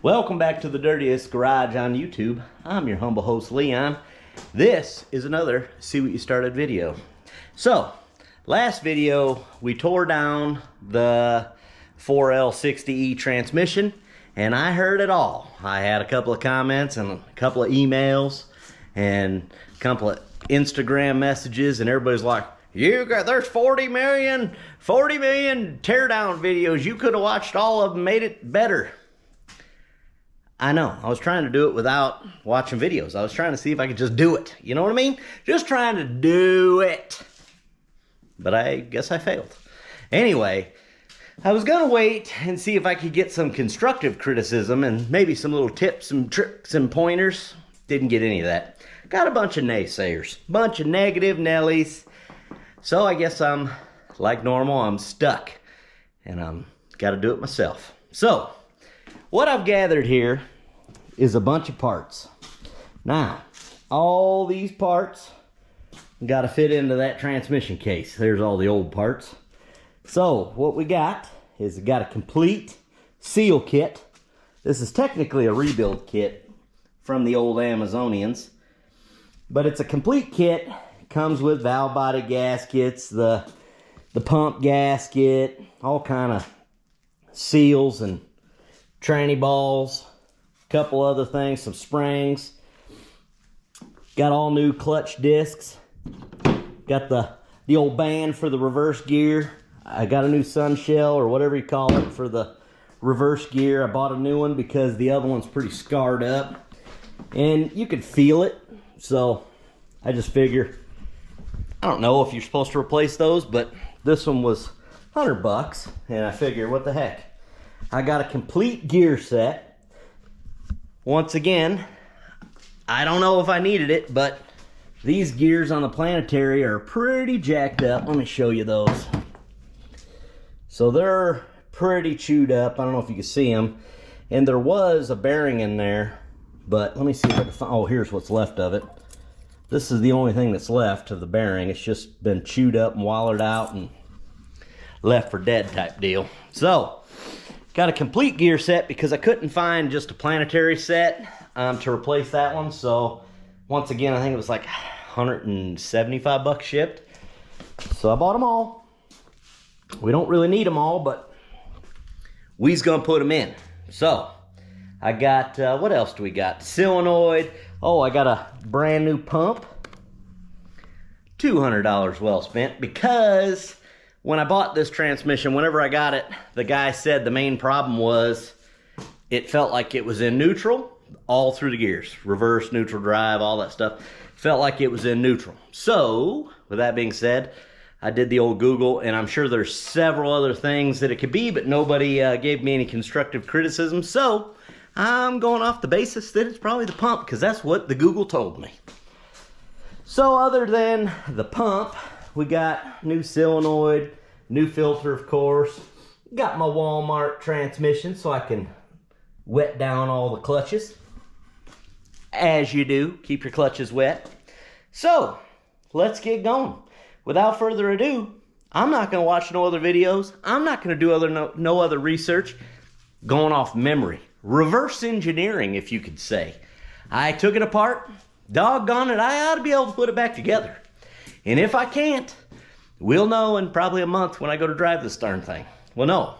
Welcome back to the Dirtiest Garage on YouTube. I'm your humble host, Leon. This is another See What You Started video. So, last video, we tore down the 4L60E transmission, and I heard it all. I had a couple of comments and a couple of emails and a couple of Instagram messages, and everybody's like, there's 40 million teardown videos. You could have watched all of them, made it better. I know. I was trying to do it without watching videos. I was trying to see if I could just do it. You know what I mean? Just trying to do it. But I guess I failed. Anyway, I was going to wait and see if I could get some constructive criticism and maybe some little tips and tricks and pointers. Didn't get any of that. Got a bunch of naysayers. Bunch of negative Nellies. So I guess I'm, like normal, I'm stuck. And I'm got to do it myself. So, what I've gathered here is a bunch of parts. Now, all these parts got to fit into that transmission case. There's all the old parts. So, what we got is got a complete seal kit. This is technically a rebuild kit from the old Amazonians. But it's a complete kit. Comes with valve body gaskets, the pump gasket, all kind of seals and tranny balls, a couple other things, some springs. Got all new clutch discs. Got the old band for the reverse gear. I got a new sun shell or whatever you call it for the reverse gear. I bought a new one because the other one's pretty scarred up. And you could feel it. So I just figure, I don't know if you're supposed to replace those, but this one was $100. And I figure, what the heck? I got a complete gear set. Once again, I don't know if I needed it, but these gears on the Planetary are pretty jacked up. Let me show you those. So they're pretty chewed up. I don't know if you can see them. And there was a bearing in there, but let me see if I can find, oh, here's what's left of it. This is the only thing that's left of the bearing. It's just been chewed up and wallered out and left for dead type deal. So, got a complete gear set because I couldn't find just a Planetary set to replace that one. So, once again, I think it was like 175 bucks shipped. So, I bought them all. We don't really need them all, but we's gonna put them in. So, I got, what else do we got? Solenoid. Oh, I got a brand new pump. $200 well spent because when I bought this transmission, whenever I got it, the guy said the main problem was it felt like it was in neutral all through the gears. Reverse, neutral, drive, all that stuff. Felt like it was in neutral. So, with that being said, I did the old Google, and I'm sure there's several other things that it could be, but nobody gave me any constructive criticism. So, I'm going off the basis that it's probably the pump, because that's what the Google told me. So, other than the pump, we got new solenoid, new filter, of course. Got my Walmart transmission so I can wet down all the clutches. As you do, keep your clutches wet. So, let's get going. Without further ado, I'm not going to watch no other videos. I'm not going to do no other research. Going off memory. Reverse engineering, if you could say. I took it apart. Doggone it, I ought to be able to put it back together. And if I can't, we'll know in probably a month when I go to drive this darn thing. Well, no.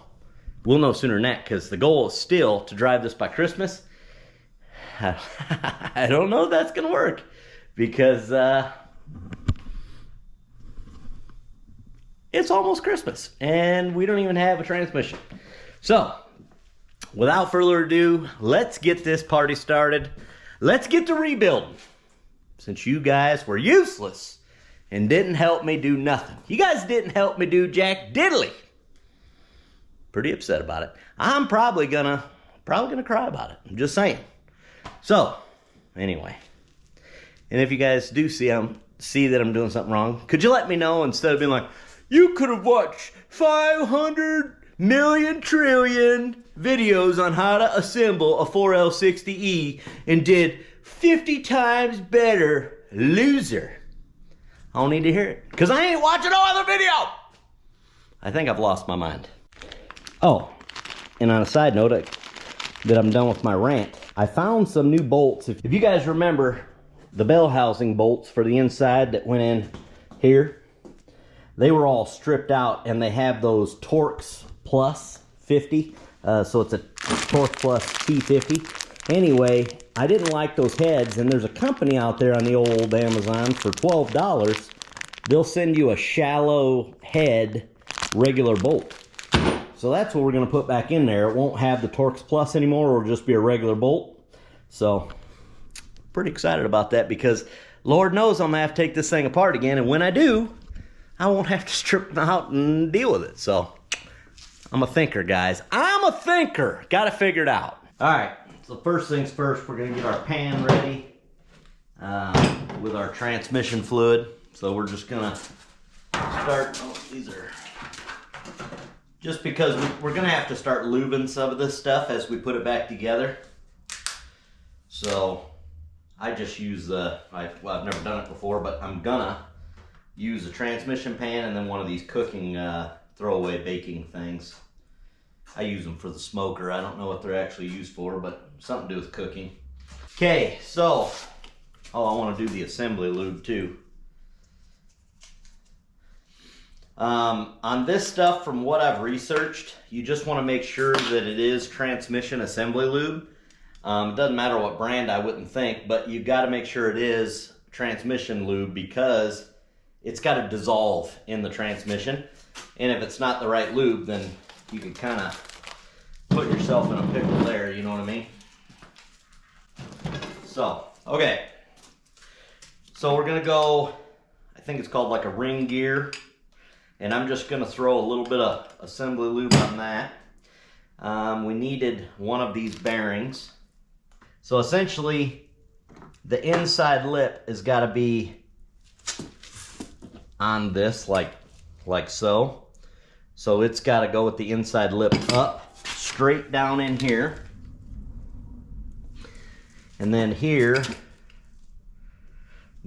We'll know sooner than that, because the goal is still to drive this by Christmas. I don't know if that's going to work, because it's almost Christmas, and we don't even have a transmission. So, without further ado, let's get this party started. Let's get to rebuilding. Since you guys were useless and didn't help me do nothing. You guys didn't help me do jack diddly. Pretty upset about it. I'm probably gonna cry about it. I'm just saying. So, anyway. And if you guys do see that I'm doing something wrong, could you let me know instead of being like, you could have watched 500 million trillion videos on how to assemble a 4L60E and did 50 times better, loser. I don't need to hear it, because I ain't watching no other video. I think I've lost my mind. Oh, and on a side note, that I'm done with my rant. I found some new bolts. If you guys remember the bell housing bolts for the inside that went in here, they were all stripped out, and they have those Torx Plus 50. So it's a Torx Plus T50. Anyway, I didn't like those heads, and there's a company out there on the old Amazon for $12. They'll send you a shallow head regular bolt. So that's what we're going to put back in there. It won't have the Torx Plus anymore. It'll just be a regular bolt. So pretty excited about that, because Lord knows I'm going to have to take this thing apart again. And when I do, I won't have to strip them out and deal with it. So I'm a thinker, guys. I'm a thinker. Got to figure it out. All right. So first things first, we're going to get our pan ready with our transmission fluid. So we're just going to start. Oh, these are just because we're going to have to start lubing some of this stuff as we put it back together. So I just use well, I've never done it before, but I'm gonna use a transmission pan and then one of these cooking throwaway baking things. I use them for the smoker. I don't know what they're actually used for, but something to do with cooking. Okay, so, oh, I want to do the assembly lube too. On this stuff, from what I've researched, you just want to make sure that it is transmission assembly lube. It doesn't matter what brand, I wouldn't think, but you've got to make sure it is transmission lube, because it's got to dissolve in the transmission. And if it's not the right lube, then you can kind of put yourself in a pickle there, you know what I mean? So, okay. So we're going to go, I think it's called like a ring gear. And I'm just going to throw a little bit of assembly lube on that. We needed one of these bearings. So essentially, the inside lip has got to be on this, like so. So it's got to go with the inside lip up, straight down in here. And then here,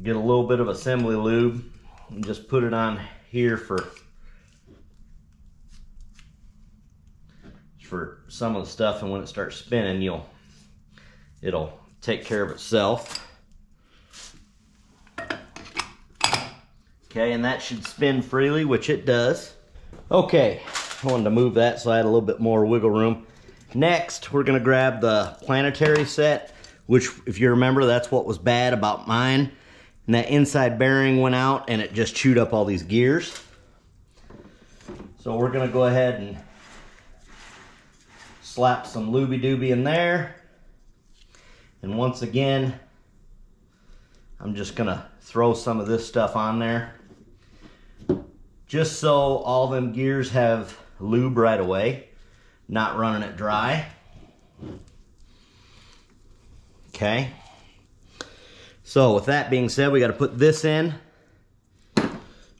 get a little bit of assembly lube and just put it on here for some of the stuff, and when it starts spinning, it'll take care of itself. Okay, and that should spin freely, which it does. Okay, I wanted to move that so I had a little bit more wiggle room. Next, we're going to grab the planetary set, which, if you remember, that's what was bad about mine. And that inside bearing went out and it just chewed up all these gears. So we're going to go ahead and slap some looby-dooby in there. And once again, I'm just going to throw some of this stuff on there, just so all them gears have lube right away, not running it dry. Okay. So with that being said, we got to put this in.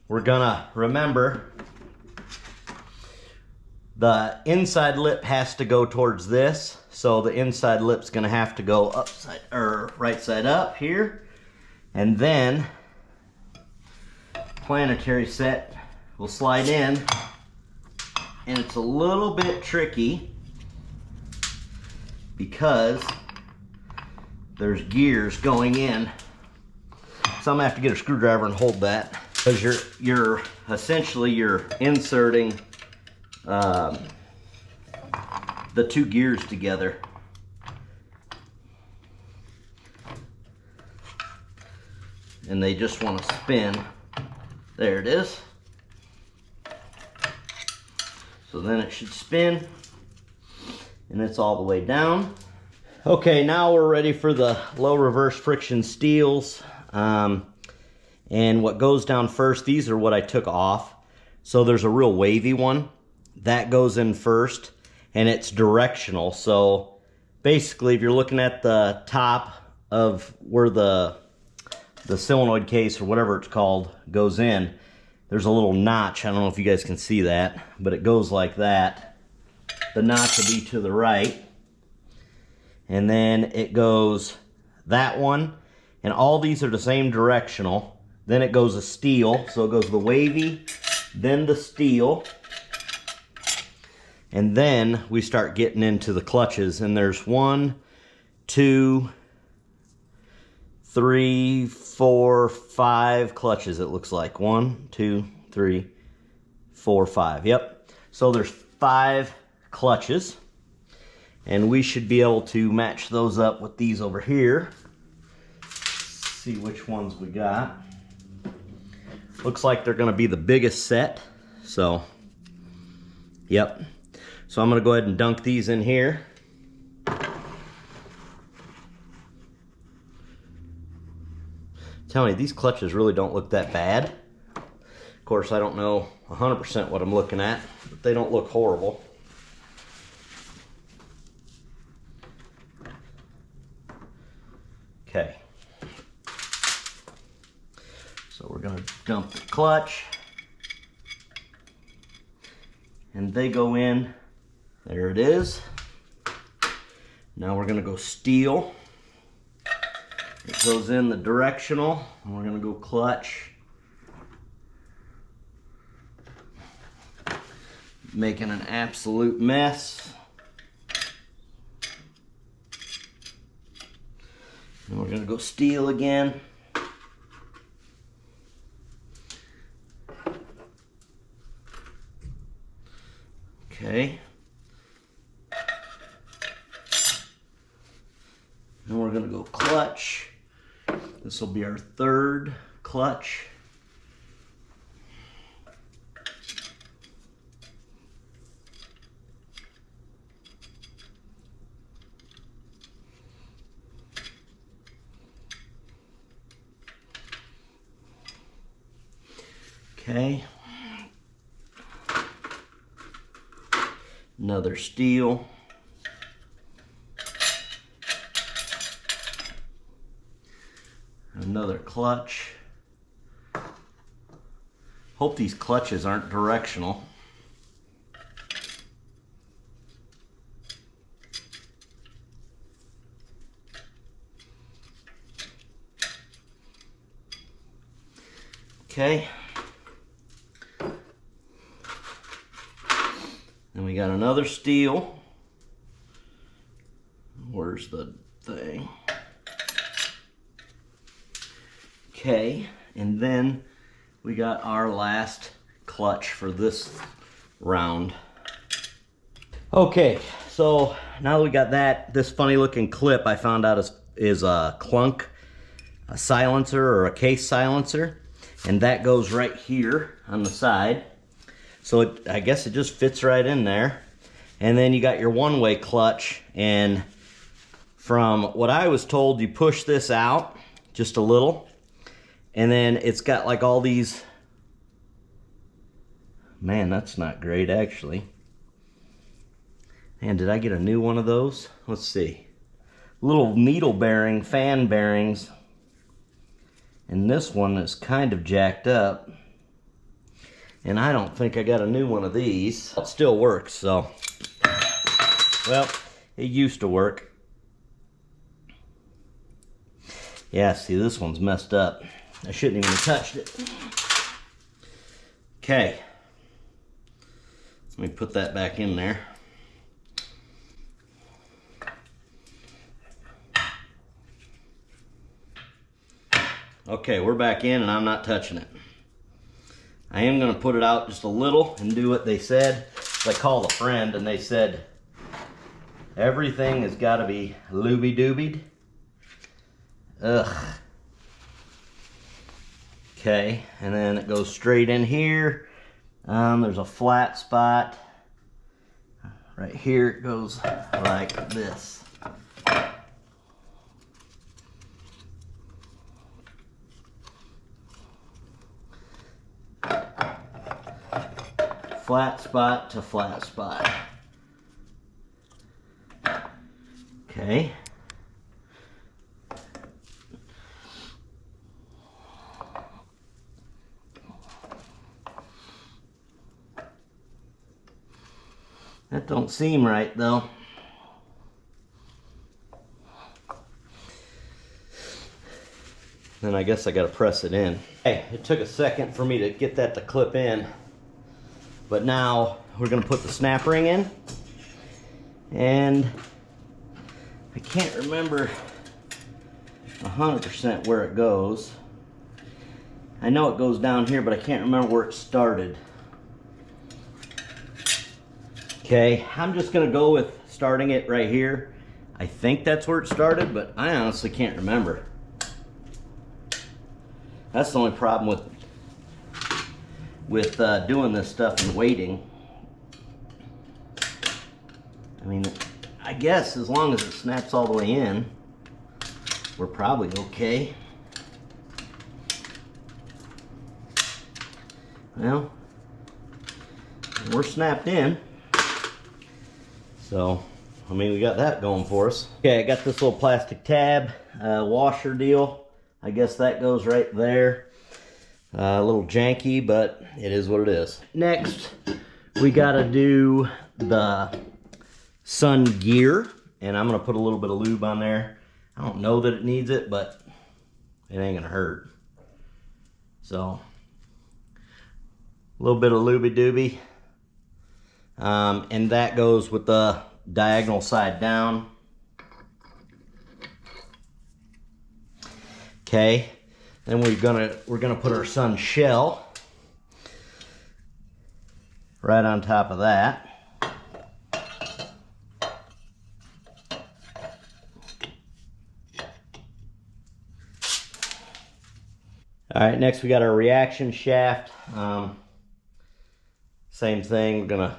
We're gonna remember the inside lip has to go towards this, so the inside lip's gonna have to go upside or right side up here, and then planetary set will slide in, and it's a little bit tricky because there's gears going in, so I'm gonna have to get a screwdriver and hold that, because you're essentially inserting the two gears together. And they just want to spin. There it is. So then it should spin, and it's all the way down. Okay, now we're ready for the low reverse friction steels. And what goes down first, these are what I took off. So there's a real wavy one. That goes in first, and it's directional. So basically, if you're looking at the top of where the solenoid case or whatever it's called goes in, there's a little notch. I don't know if you guys can see that, but it goes like that. The notch will be to the right. And then it goes that one, and all these are the same directional. Then it goes a steel, so it goes the wavy, then the steel, And then we start getting into the clutches, and there's 1, 2, 3, 4, 5 clutches, it looks like. 1, 2, 3, 4, 5. Yep. So there's 5 clutches, and we should be able to match those up with these over here. See which ones we got. Looks like they're going to be the biggest set. So, yep. So I'm going to go ahead and dunk these in here. Tell me, these clutches really don't look that bad. Of course, I don't know 100% what I'm looking at, but they don't look horrible. Okay. So we're going to dump the clutch. And they go in. There it is. Now we're going to go steel. It goes in the directional, and we're going to go clutch. Making an absolute mess. And we're going to go steel again. Okay. And we're going to go clutch. This will be our 3rd clutch. Okay. Another steel. Another clutch. Hope these clutches aren't directional. Okay. Then we got another steel. Where's the thing? Okay, and then we got our last clutch for this round. Okay, so now that we got that, this funny looking clip I found out is a clunk, a silencer or a case silencer, and that goes right here on the side. So I guess it just fits right in there. And then you got your one-way clutch, and from what I was told, you push this out just a little, and then it's got like all these, man, that's not great actually. Man, did I get a new one of those? Let's see. Little needle bearing, fan bearings. And this one is kind of jacked up. And I don't think I got a new one of these. It still works, so. Well, it used to work. Yeah, see, this one's messed up. I shouldn't even have touched it. Okay. Let me put that back in there. Okay, we're back in and I'm not touching it. I am going to put it out just a little and do what they said. I called a friend and they said everything has got to be looby-doobied. Ugh. Okay, and then it goes straight in here. There's a flat spot. Right here it goes like this. Flat spot to flat spot. Okay. That don't seem right though. Then I guess I gotta press it in. Hey, it took a second for me to get that to clip in. But now we're gonna put the snap ring in. And I can't remember 100% where it goes. I know it goes down here, but I can't remember where it started. Okay, I'm just gonna go with starting it right here. I think that's where it started, but I honestly can't remember. That's the only problem with doing this stuff and waiting. I mean, I guess as long as it snaps all the way in, we're probably okay. Well, we're snapped in. So, I mean, we got that going for us. Okay, I got this little plastic tab washer deal. I guess that goes right there. A little janky, but it is what it is. Next, we gotta do the sun gear, and I'm gonna put a little bit of lube on there. I don't know that it needs it, but it ain't gonna hurt. So, a little bit of looby dooby. And that goes with the diagonal side down. Okay, then we're gonna put our sun shell right on top of that. All right, next we got our reaction shaft. Same thing, we're gonna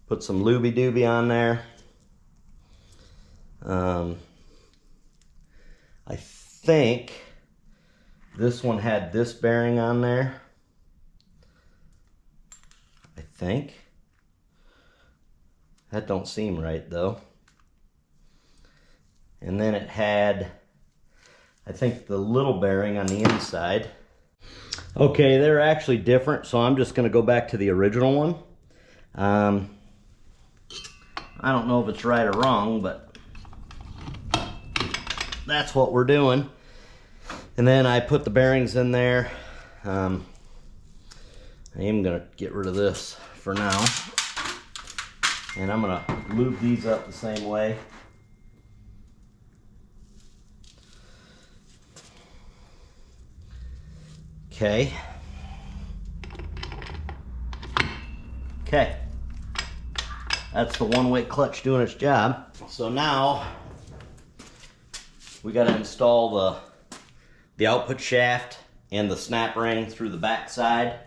put some looby dooby on there. I think this one had this bearing on there. I think. That don't seem right though. And then it had, I think, the little bearing on the inside. Okay, they're actually different, so I'm just gonna go back to the original one. I don't know if it's right or wrong, but that's what we're doing. And then I put the bearings in there. I am gonna get rid of this for now. And I'm gonna lube these up the same way. Okay. Okay. That's the one-way clutch doing its job. So now we got to install the output shaft and the snap ring through the back side,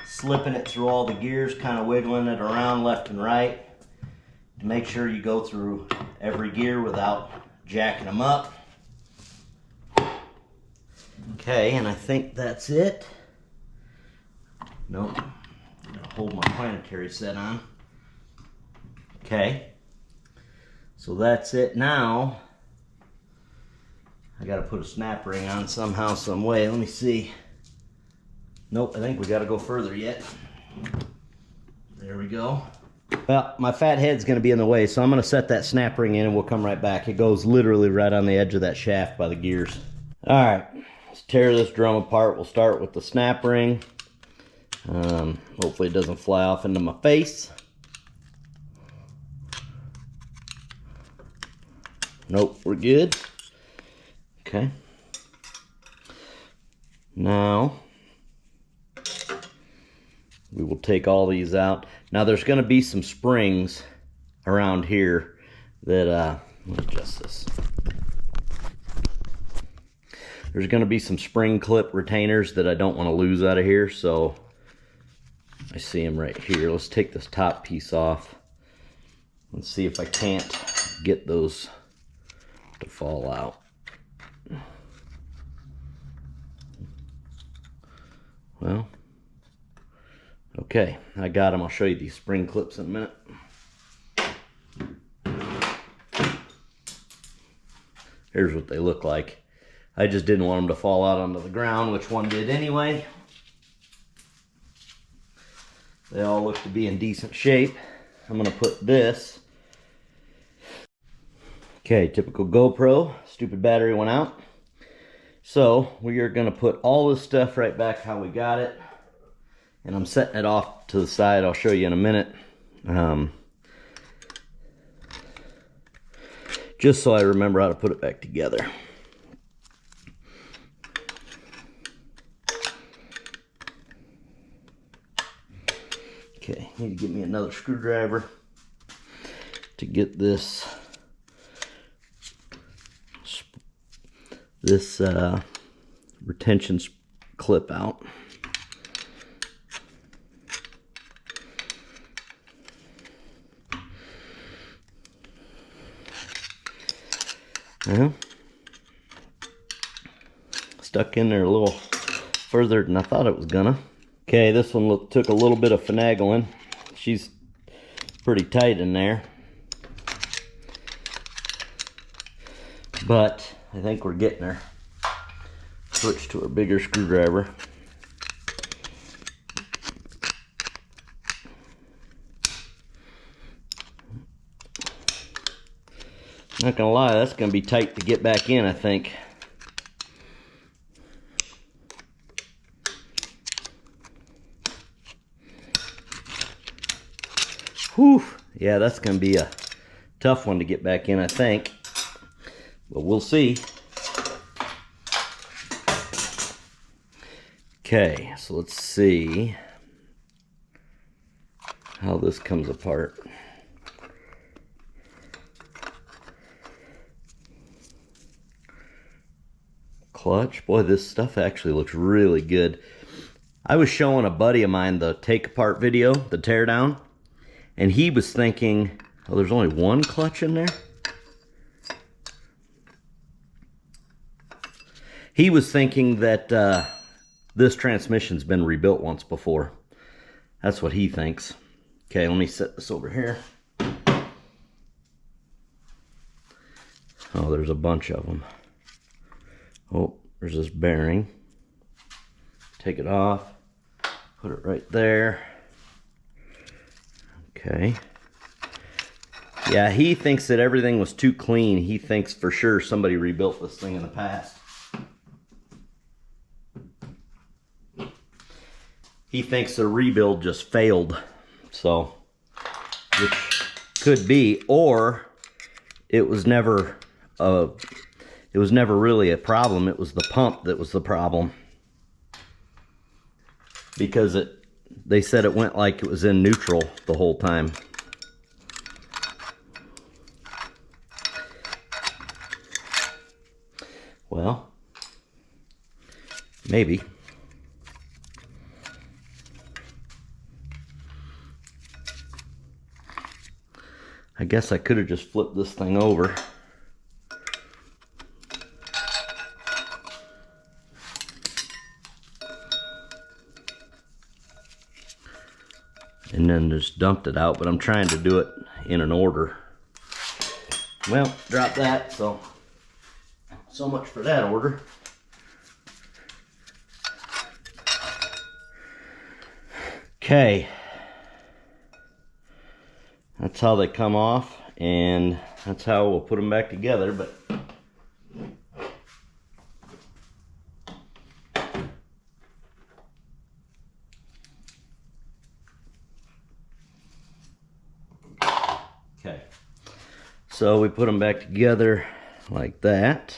slipping it through all the gears, kind of wiggling it around left and right to make sure you go through every gear without jacking them up. Okay, and I think that's it. Nope. I'm gonna hold my planetary set on. Okay. So that's it now. I gotta put a snap ring on somehow, some way. Let me see. Nope, I think we gotta go further yet. There we go. Well, my fat head's gonna be in the way, so I'm gonna set that snap ring in and we'll come right back. It goes literally right on the edge of that shaft by the gears. All right. Let's tear this drum apart. We'll start with the snap ring. Hopefully it doesn't fly off into my face. Nope, we're good. Okay. Now, we will take all these out. Now there's going to be some springs around here that, let me adjust this. There's going to be some spring clip retainers that I don't want to lose out of here, so I see them right here. Let's take this top piece off. Let's see if I can't get those to fall out. Well, okay, I got them. I'll show you these spring clips in a minute. Here's what they look like. I just didn't want them to fall out onto the ground, which one did anyway. They all look to be in decent shape. I'm going to put this. Okay, typical GoPro. Stupid battery went out. So we are going to put all this stuff right back how we got it. And I'm setting it off to the side. I'll show you in a minute. Just so I remember how to put it back together. Okay, need to get me another screwdriver to get this retention clip out. Well, stuck in there a little further than I thought it was gonna. Okay, this one took a little bit of finagling. She's pretty tight in there, but I think we're getting her. Switch to a bigger screwdriver. Not gonna lie, that's gonna be tight to get back in, I think. Whew, yeah, that's gonna be a tough one to get back in, I think. But we'll see. Okay, so let's see how this comes apart. Clutch. Boy, this stuff actually looks really good. I was showing a buddy of mine the take apart video, the teardown, and he was thinking, oh, there's only one clutch in there? He was thinking that this transmission's been rebuilt once before. That's what he thinks. Okay, let me set this over here. Oh, there's a bunch of them. Oh, there's this bearing. Take it off. Put it right there. Okay. Yeah, he thinks that everything was too clean. He thinks for sure somebody rebuilt this thing in the past. He thinks the rebuild just failed. So, which could be, or it was never really a problem. It was the pump that was the problem. Because they said it went like it was in neutral the whole time. Well, maybe. I guess I could have just flipped this thing over. And then just dumped it out, but I'm trying to do it in an order. Well, drop that, so much for that order. Okay. That's how they come off, and that's how we'll put them back together, but okay. So we put them back together like that.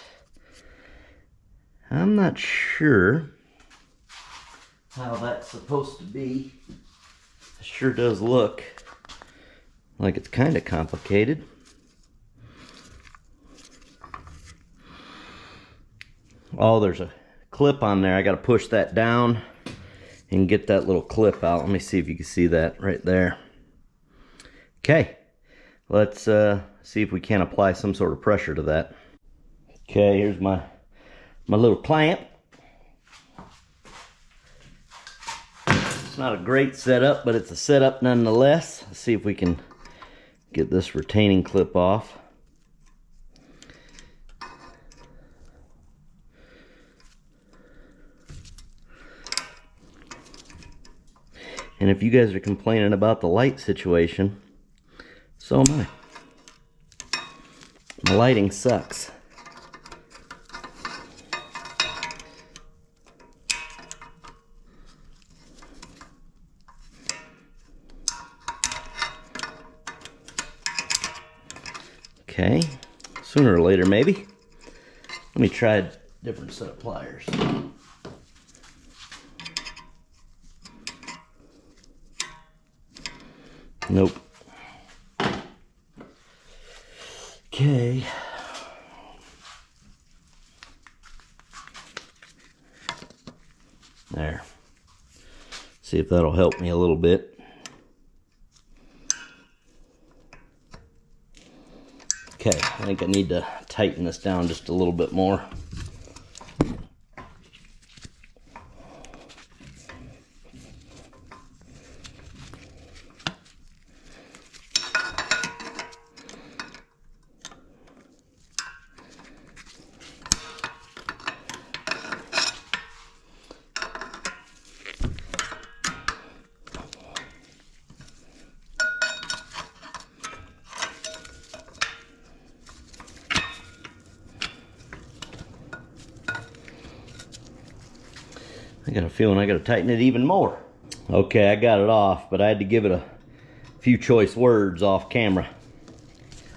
I'm not sure how that's supposed to be. It sure does look like it's kind of complicated. Oh, there's a clip on there. I got to push that down and get that little clip out. Let me see if you can see that right there. Okay, let's see if we can apply some sort of pressure to that. Okay, here's my little clamp. It's not a great setup, but it's a setup nonetheless. Let's see if we can get this retaining clip off. And if you guys are complaining about the light situation, so am I. My lighting sucks. Sooner or later, maybe. Let me try a different set of pliers. Nope. Okay. There. See if that'll help me a little bit. Okay, I think I need to tighten this down just a little bit more. I got a feeling I got to tighten it even more. Okay, I got it off, but I had to give it a few choice words off camera.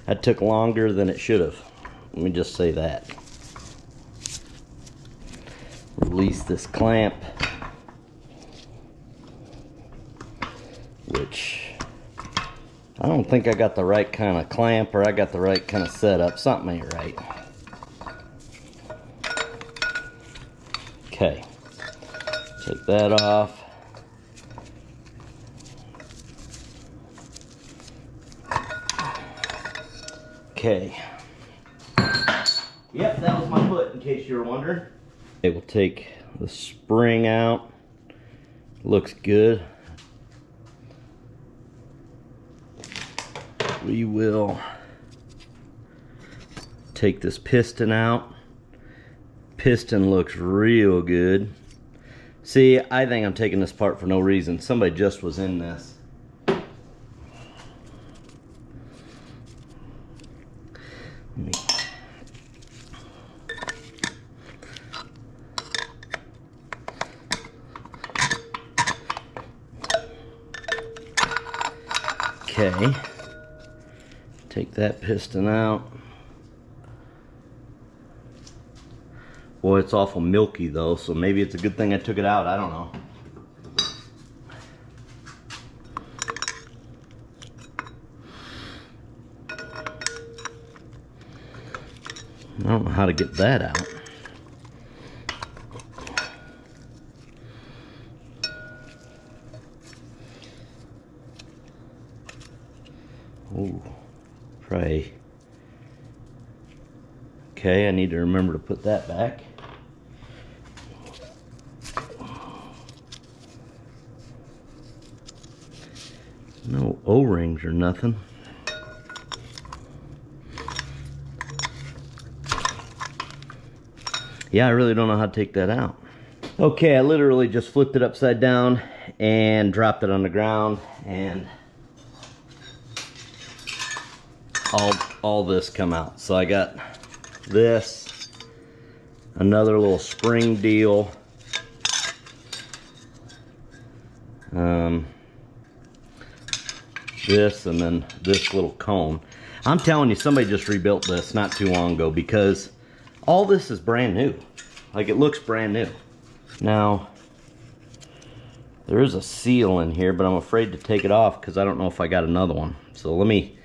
That took longer than it should have. Let me just say that. Release this clamp, which I don't think I got the right kind of clamp, or I got the right kind of setup. Something ain't right. Okay. Take that off. Okay. Yep, that was my foot, in case you were wondering. Okay, we'll take the spring out. Looks good. We will take this piston out. Piston looks real good. See, I think I'm taking this apart for no reason. Somebody just was in this. Okay. Take that piston out. Boy, it's awful milky though, so maybe it's a good thing I took it out. I don't know. I don't know how to get that out. Oh, pray. Okay, I need to remember to put that back. No O-rings or nothing. Yeah, I really don't know how to take that out. Okay, I literally just flipped it upside down and dropped it on the ground, and all this come out. So I got this, another little spring deal, this, and then this little cone. I'm telling you, somebody just rebuilt this not too long ago, because all this is brand new. Like, it looks brand new. Now, there is a seal in here, but I'm afraid to take it off because I don't know if I got another one. So let me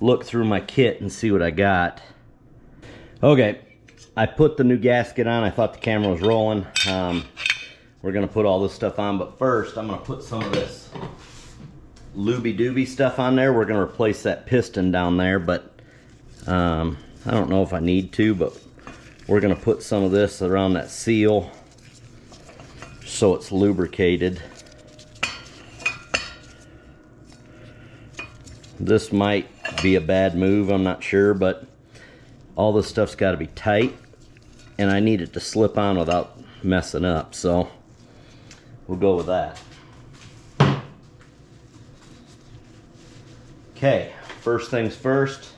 look through my kit and see what I got. Okay, I put the new gasket on. I thought the camera was rolling. We're gonna put all this stuff on, but first I'm gonna put some of this looby-dooby stuff on there. We're gonna replace that piston down there, but I don't know if I need to, but we're gonna put some of this around that seal so it's lubricated. This might be a bad move, I'm not sure, but all this stuff's got to be tight, and I need it to slip on without messing up, so we'll go with that. Okay, first things first,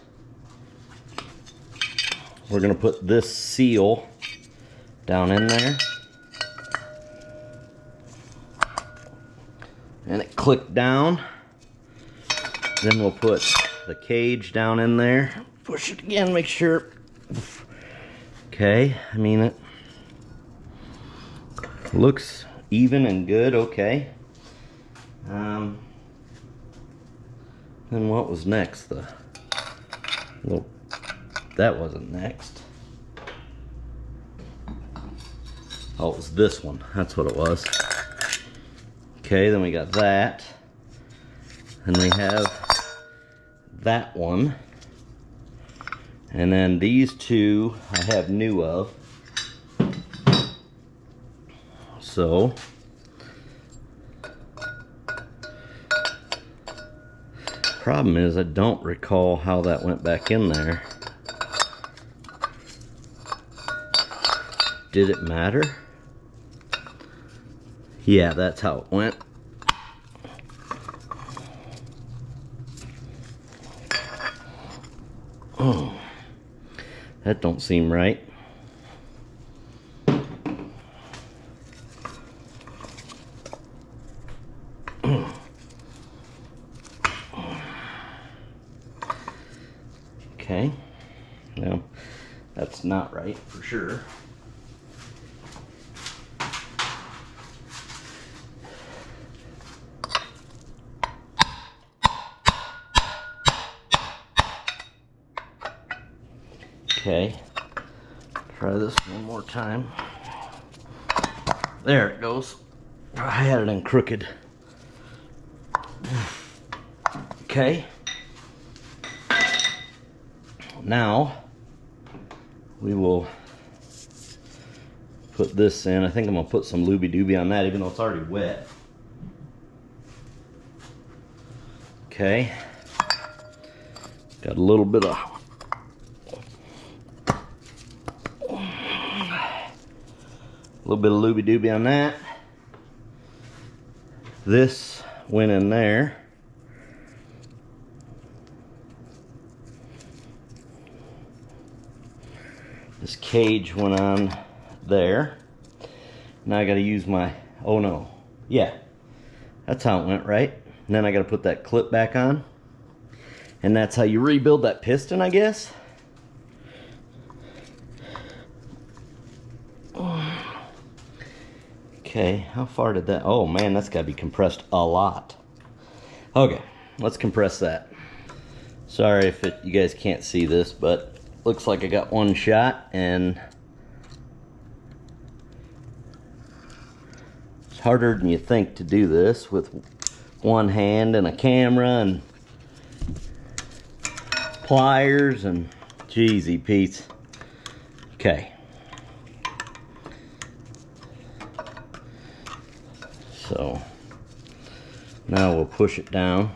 we're going to put this seal down in there, and it clicked down. Then we'll put the cage down in there push it again, make sure. Okay, I mean, it looks even and good, okay. Then what was next? Well, that wasn't next. Oh, it was this one. That's what it was. Okay, then we got that. And we have that one. And then these two I have new of. So problem is I don't recall how that went back in there. Did it matter? Yeah, that's how it went. Oh, that don't seem right. Okay, no, that's not right for sure. Okay, try this one more time. There it goes. I had it in crooked. Okay. Now we will put this in. I think I'm gonna put some looby dooby on that, even though it's already wet. Okay. Got a little bit of looby dooby on that. This went in there. This cage went on there. Now I gotta use my, oh no, yeah, that's how it went, right? And then I gotta put that clip back on. And that's how you rebuild that piston, I guess. Okay, how far did that, oh man, that's gotta be compressed a lot. Okay, let's compress that. Sorry if you guys can't see this, but looks like I got one shot, and it's harder than you think to do this with one hand and a camera and pliers and jeezy Pete. Okay. So now we'll push it down.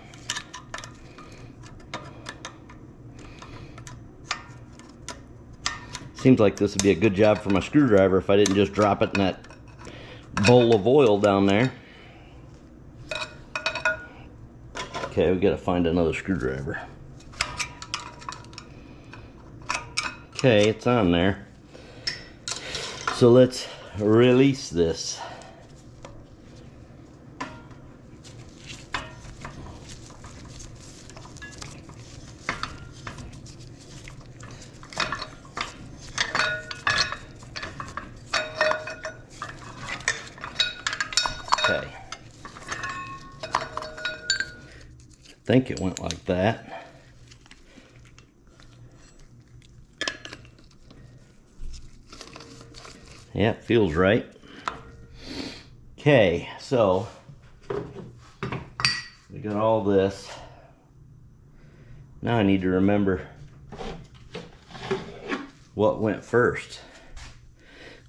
Seems like this would be a good job for my screwdriver if I didn't just drop it in that bowl of oil down there. Okay, we gotta find another screwdriver. Okay, it's on there. So let's release this. Okay. I think it went like that. Yeah, it feels right. Okay, so we got all this. Now I need to remember what went first.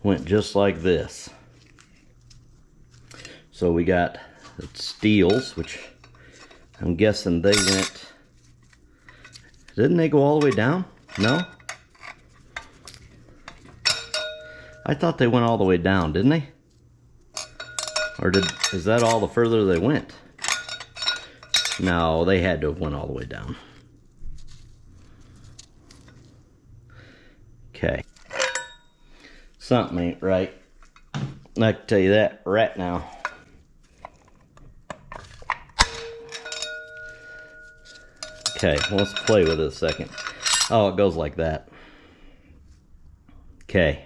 Went just like this. So we got the steels, which I'm guessing they went, didn't they go all the way down? No? I thought they went all the way down, didn't they? Or is that all the further they went? No, they had to have went all the way down. Okay. Something ain't right. I can tell you that right now. Okay, let's play with it a second. Oh, it goes like that. Okay.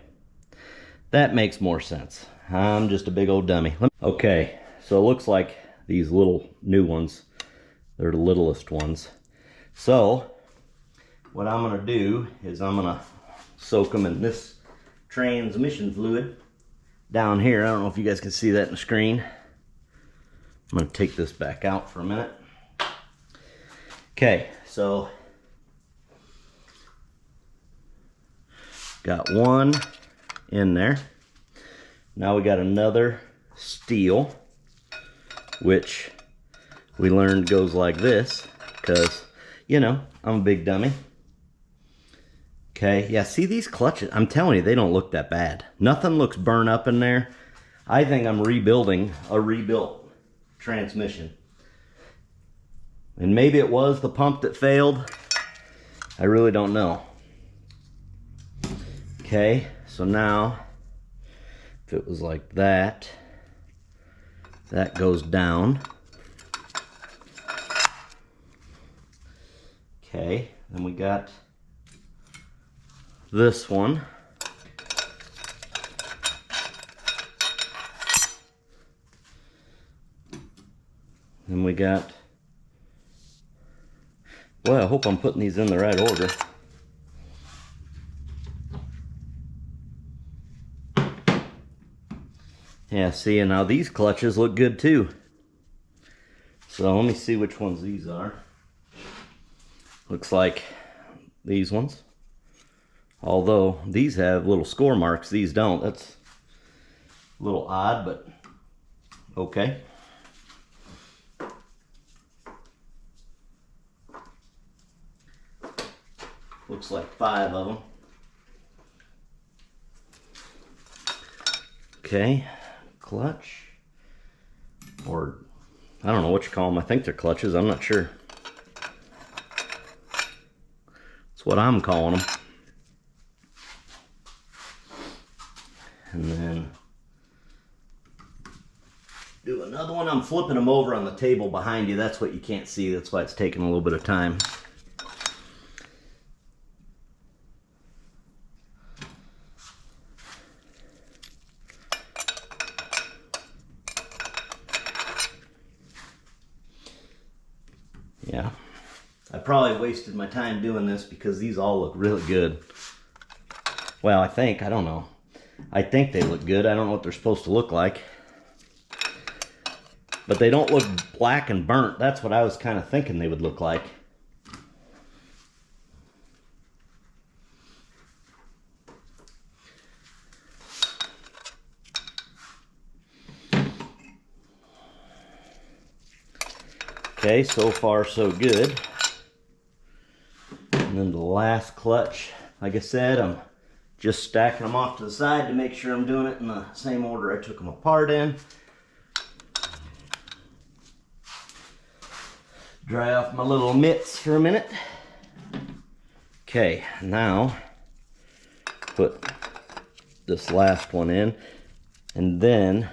That makes more sense. I'm just a big old dummy. Okay, so it looks like these little new ones, they're the littlest ones. So, what I'm gonna do is I'm gonna soak them in this transmission fluid down here. I don't know if you guys can see that in the screen. I'm gonna take this back out for a minute. Okay, so got one in there. Now we got another steel, which we learned goes like this, because, you know, I'm a big dummy. Okay, yeah, see these clutches? I'm telling you, they don't look that bad. Nothing looks burnt up in there. I think I'm rebuilding a rebuilt transmission. And maybe it was the pump that failed. I really don't know. Okay, so now, if it was like that, that goes down. Okay, then we got this one. Then we got, well, I hope I'm putting these in the right order. Yeah, see, and now these clutches look good too. So let me see which ones these are. Looks like these ones. Although these have little score marks, these don't. That's a little odd, but okay. Looks like 5 of them. Okay, clutch, or I don't know what you call them. I think they're clutches, I'm not sure. That's what I'm calling them. And then do another one. I'm flipping them over on the table behind you. That's what you can't see. That's why it's taking a little bit of time. Yeah, I probably wasted my time doing this because these all look really good. Well, I don't know. I think they look good. I don't know what they're supposed to look like. But they don't look black and burnt. That's what I was kind of thinking they would look like. Okay, so far so good. And then the last clutch, like I said, I'm just stacking them off to the side to make sure I'm doing it in the same order I took them apart in. Dry off my little mitts for a minute. Okay, now put this last one in, and then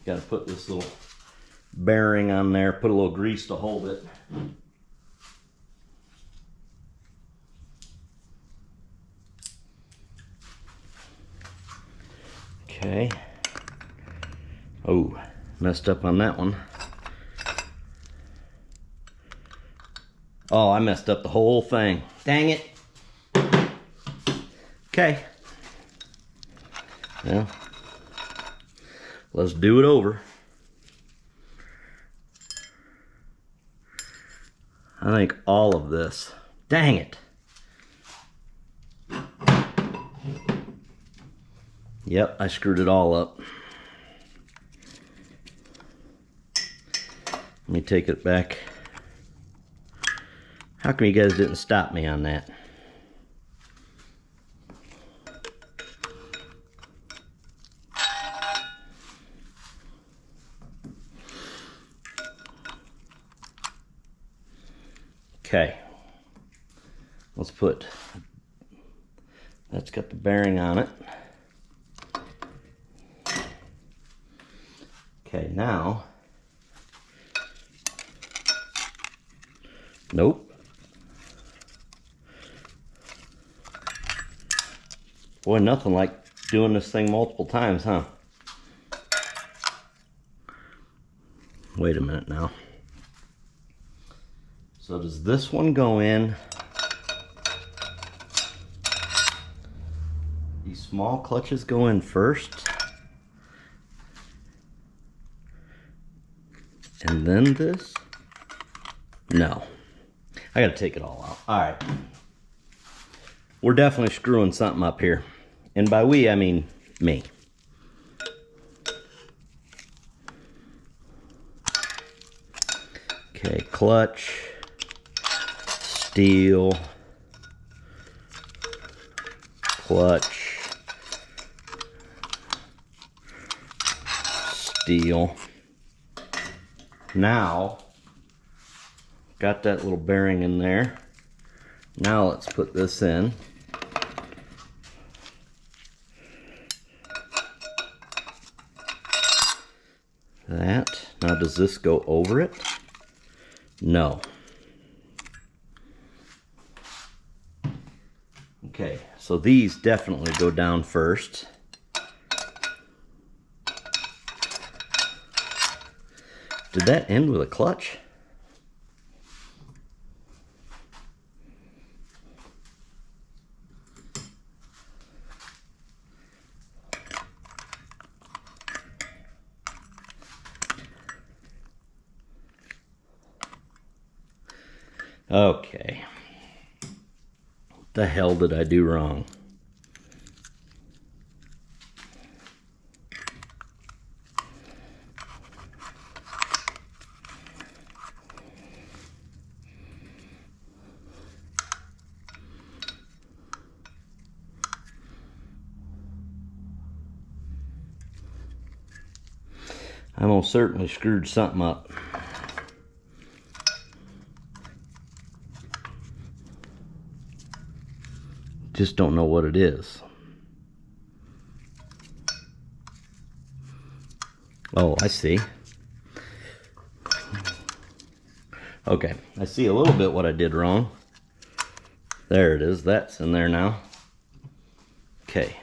got to put this little bearing on there, put a little grease to hold it. Okay. Oh, messed up on that one. Oh, I messed up the whole thing. Dang it. Okay. Well, let's do it over. I think all of this. Dang it. Yep, I screwed it all up. Let me take it back. How come you guys didn't stop me on that? Okay. Let's put, that's got the bearing on it. Okay, now Nope. Boy, nothing like doing this thing multiple times, huh? Wait a minute now. So does this one go in? These small clutches go in first. And then this? No. I gotta take it all out. Alright. We're definitely screwing something up here. And by we, I mean me. Okay, clutch, steel, clutch, steel. Now, got that little bearing in there. Now let's put this in. That. Now does this go over it? No. Okay, so these definitely go down first. Did that end with a clutch? Okay. What the hell did I do wrong? I most certainly screwed something up. Just don't know what it is. Oh, I see. Okay, I see a little bit what I did wrong. There it is, that's in there now. Okay.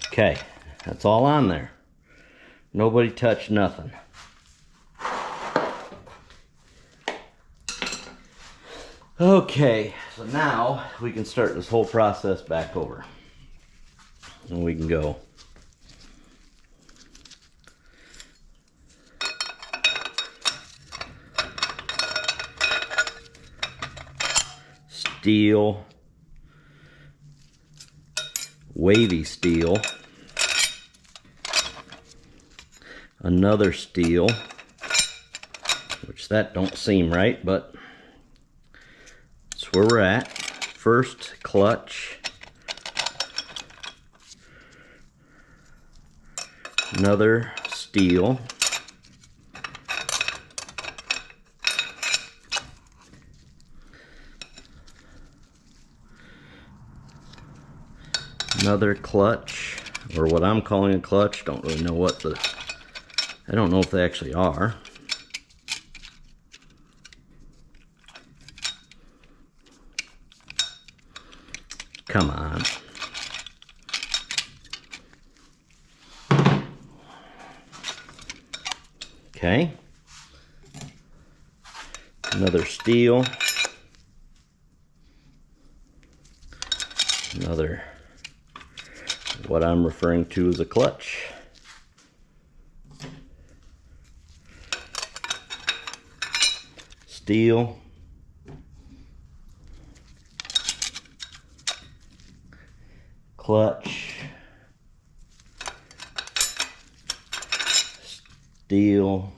Okay, that's all on there. Nobody touched nothing. Okay, so now we can start this whole process back over. And we can go. Steel. Wavy steel. Another steel. Which that don't seem right, but that's where we're at. First clutch. Another steel. Another clutch, or what I'm calling a clutch. Don't really know what the, I don't know if they actually are. Come on. Okay. Another steel. Another, what I'm referring to as a clutch. Steel. Clutch. Steel.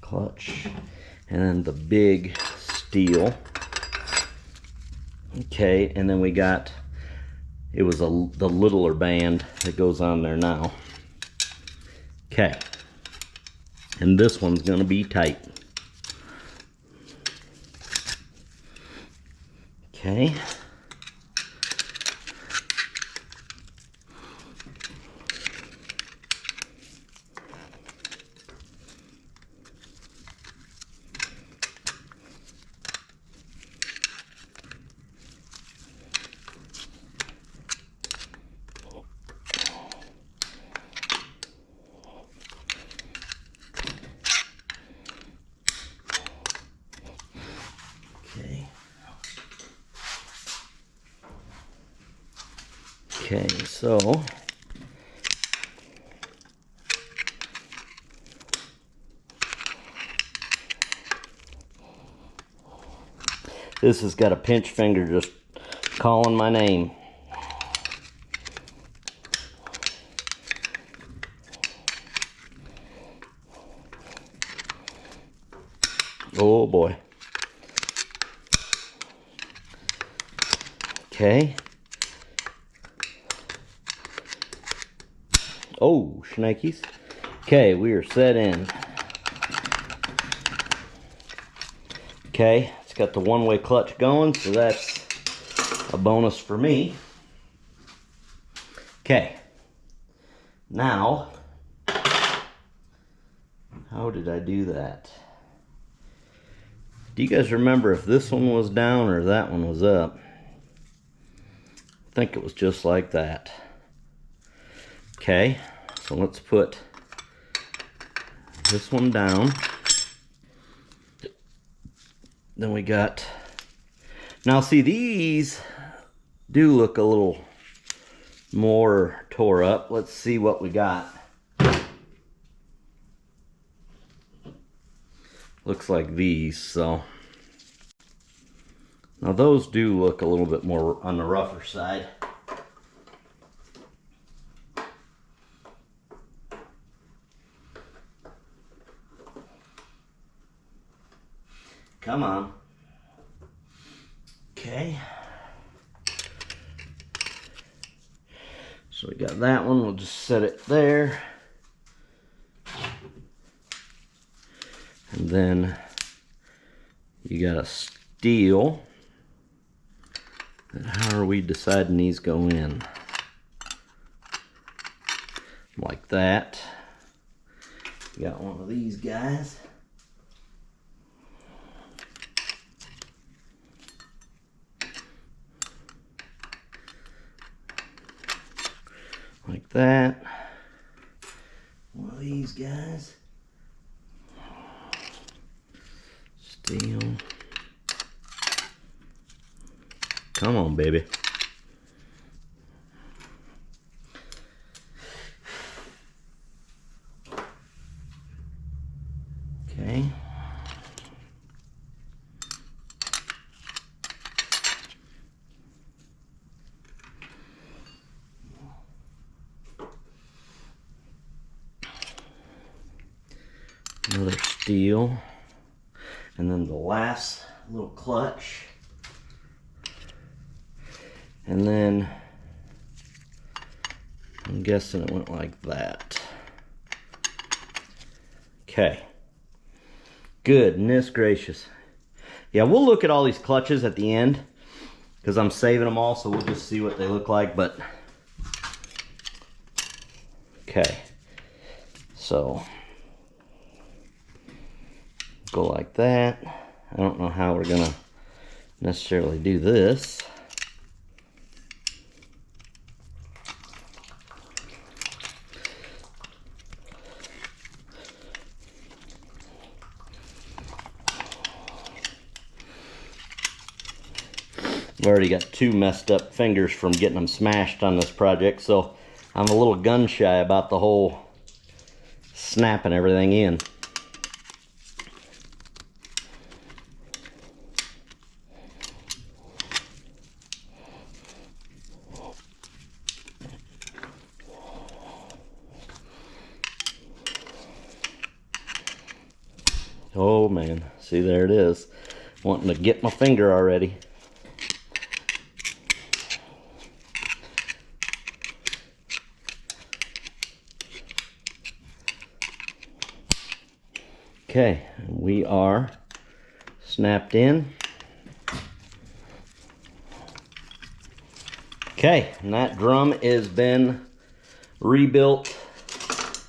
Clutch. And then the big steel. Okay, and then we got, it was the littler band that goes on there now. Okay. And this one's gonna be tight. Okay. Okay, so this has got a pinch finger just calling my name. Oh boy. Okay. Oh, shnikes. Okay, we are set in. Okay, it's got the one-way clutch going, so that's a bonus for me. Okay. Now, how did I do that? Do you guys remember if this one was down or that one was up? I think it was just like that. Okay, so let's put this one down. Then we got, now see, these do look a little more tore up. Let's see what we got. Looks like these, so. Now those do look a little bit more on the rougher side. Come on. Okay. So we got that one, we'll just set it there. And then you got a steel. And how are we deciding these go in? Like that. Got one of these guys. Like that. One of these guys. Steel. Come on, baby. Okay. Another steel. And then the last little clutch. And then I'm guessing it went like that. Okay. Goodness gracious. Yeah, we'll look at all these clutches at the end because I'm saving them all, so we'll just see what they look like. But okay, so go like that. I don't know how we're gonna necessarily do this. I've already got two messed up fingers from getting them smashed on this project, so I'm a little gun shy about the whole snapping everything in. Oh man, see, there it is. Wanting to get my finger already. Okay, we are snapped in. Okay, and that drum has been rebuilt,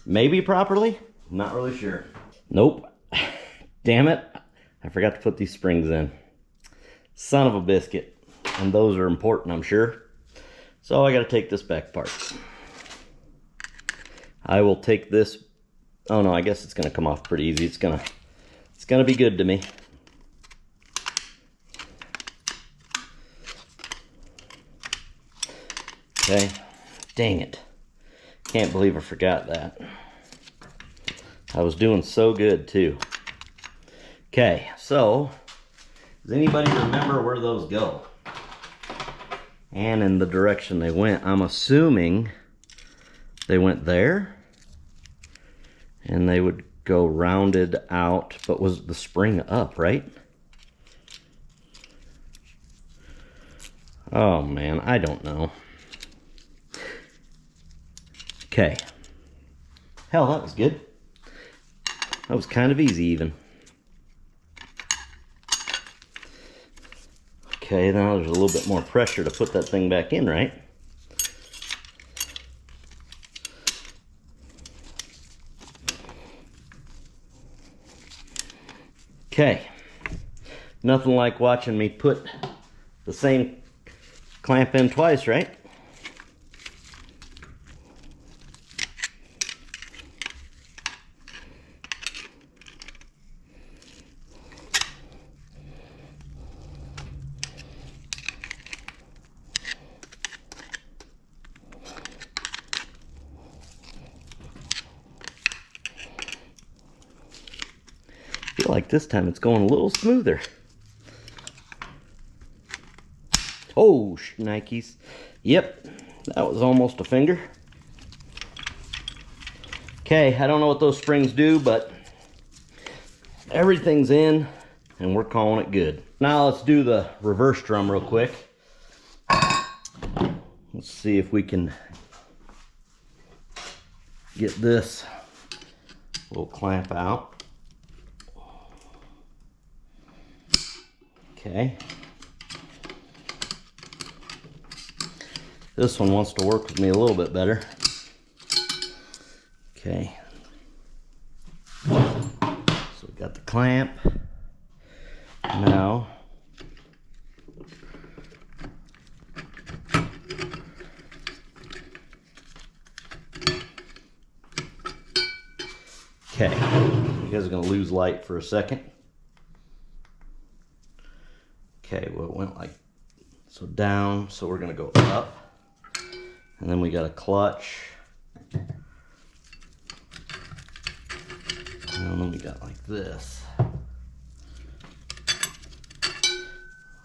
maybe properly, not really sure. Nope, damn it, I forgot to put these springs in. Son of a biscuit, and those are important, I'm sure. So I gotta take this back apart. I will take this. Oh no, I guess it's gonna come off pretty easy. It's gonna be good to me. Okay, Dang it. Can't believe I forgot that. I was doing so good too. Okay, so does anybody remember where those go? And in the direction they went. I'm assuming they went there. And they would go rounded out, but was the spring up, right? Oh man, I don't know. Okay. Hell, that was good. That was kind of easy even. Okay, now there's a little bit more pressure to put that thing back in, right? Okay. Nothing like watching me put the same clamp in twice, right? I feel like this time it's going a little smoother. Oh, Nikes. Yep, that was almost a finger. Okay, I don't know what those springs do, but everything's in and we're calling it good. Now let's do the reverse drum real quick. Let's see if we can get this little clamp out. Okay. This one wants to work with me a little bit better. Okay. So we got the clamp. Now okay. You guys are gonna lose light for a second. Okay, well it went like so down, so we're gonna go up. And then we got a clutch. And then we got like this.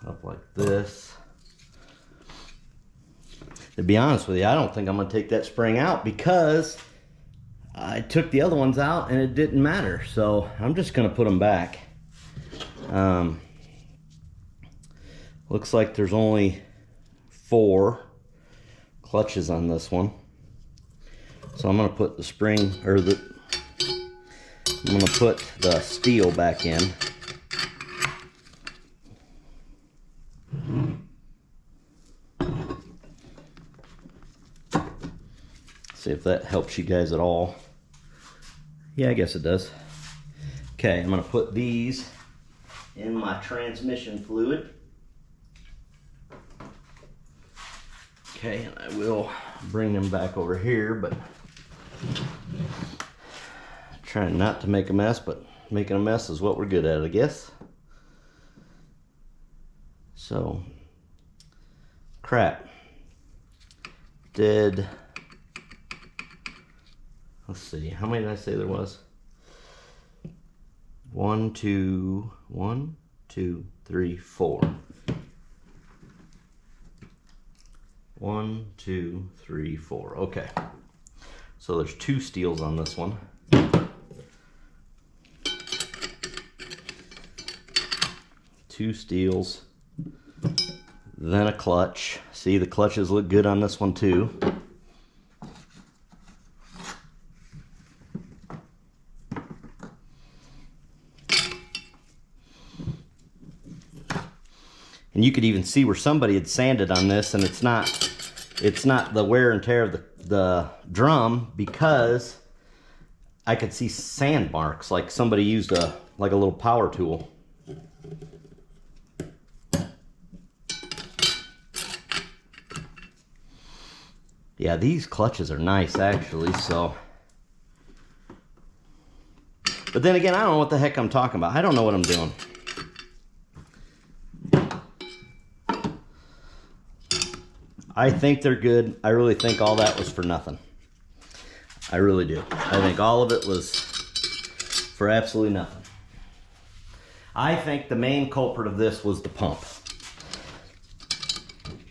Up like this. To be honest with you, I don't think I'm gonna take that spring out because I took the other ones out and it didn't matter. So I'm just gonna put them back. Looks like there's only 4 clutches on this one. So I'm gonna put the spring, or I'm gonna put the steel back in. See if that helps you guys at all. Yeah, I guess it does. Okay, I'm gonna put these in my transmission fluid. Okay, and I will bring them back over here, but trying not to make a mess, but making a mess is what we're good at, I guess. So, crap. Let's see, how many did I say there was? 1, 2, 3, 4. 1, 2, 3, 4. Okay. So there's 2 steels on this one. 2 steels. Then a clutch. See, the clutches look good on this one too. And you could even see where somebody had sanded on this, and it's not the wear and tear of the drum, because I could see sand marks, like somebody used a little power tool. Yeah, these clutches are nice actually, so. But then again, I don't know what the heck I'm talking about. I don't know what I'm doing. I think they're good. I really think all that was for nothing. I really do. I think all of it was for absolutely nothing. I think the main culprit of this was the pump.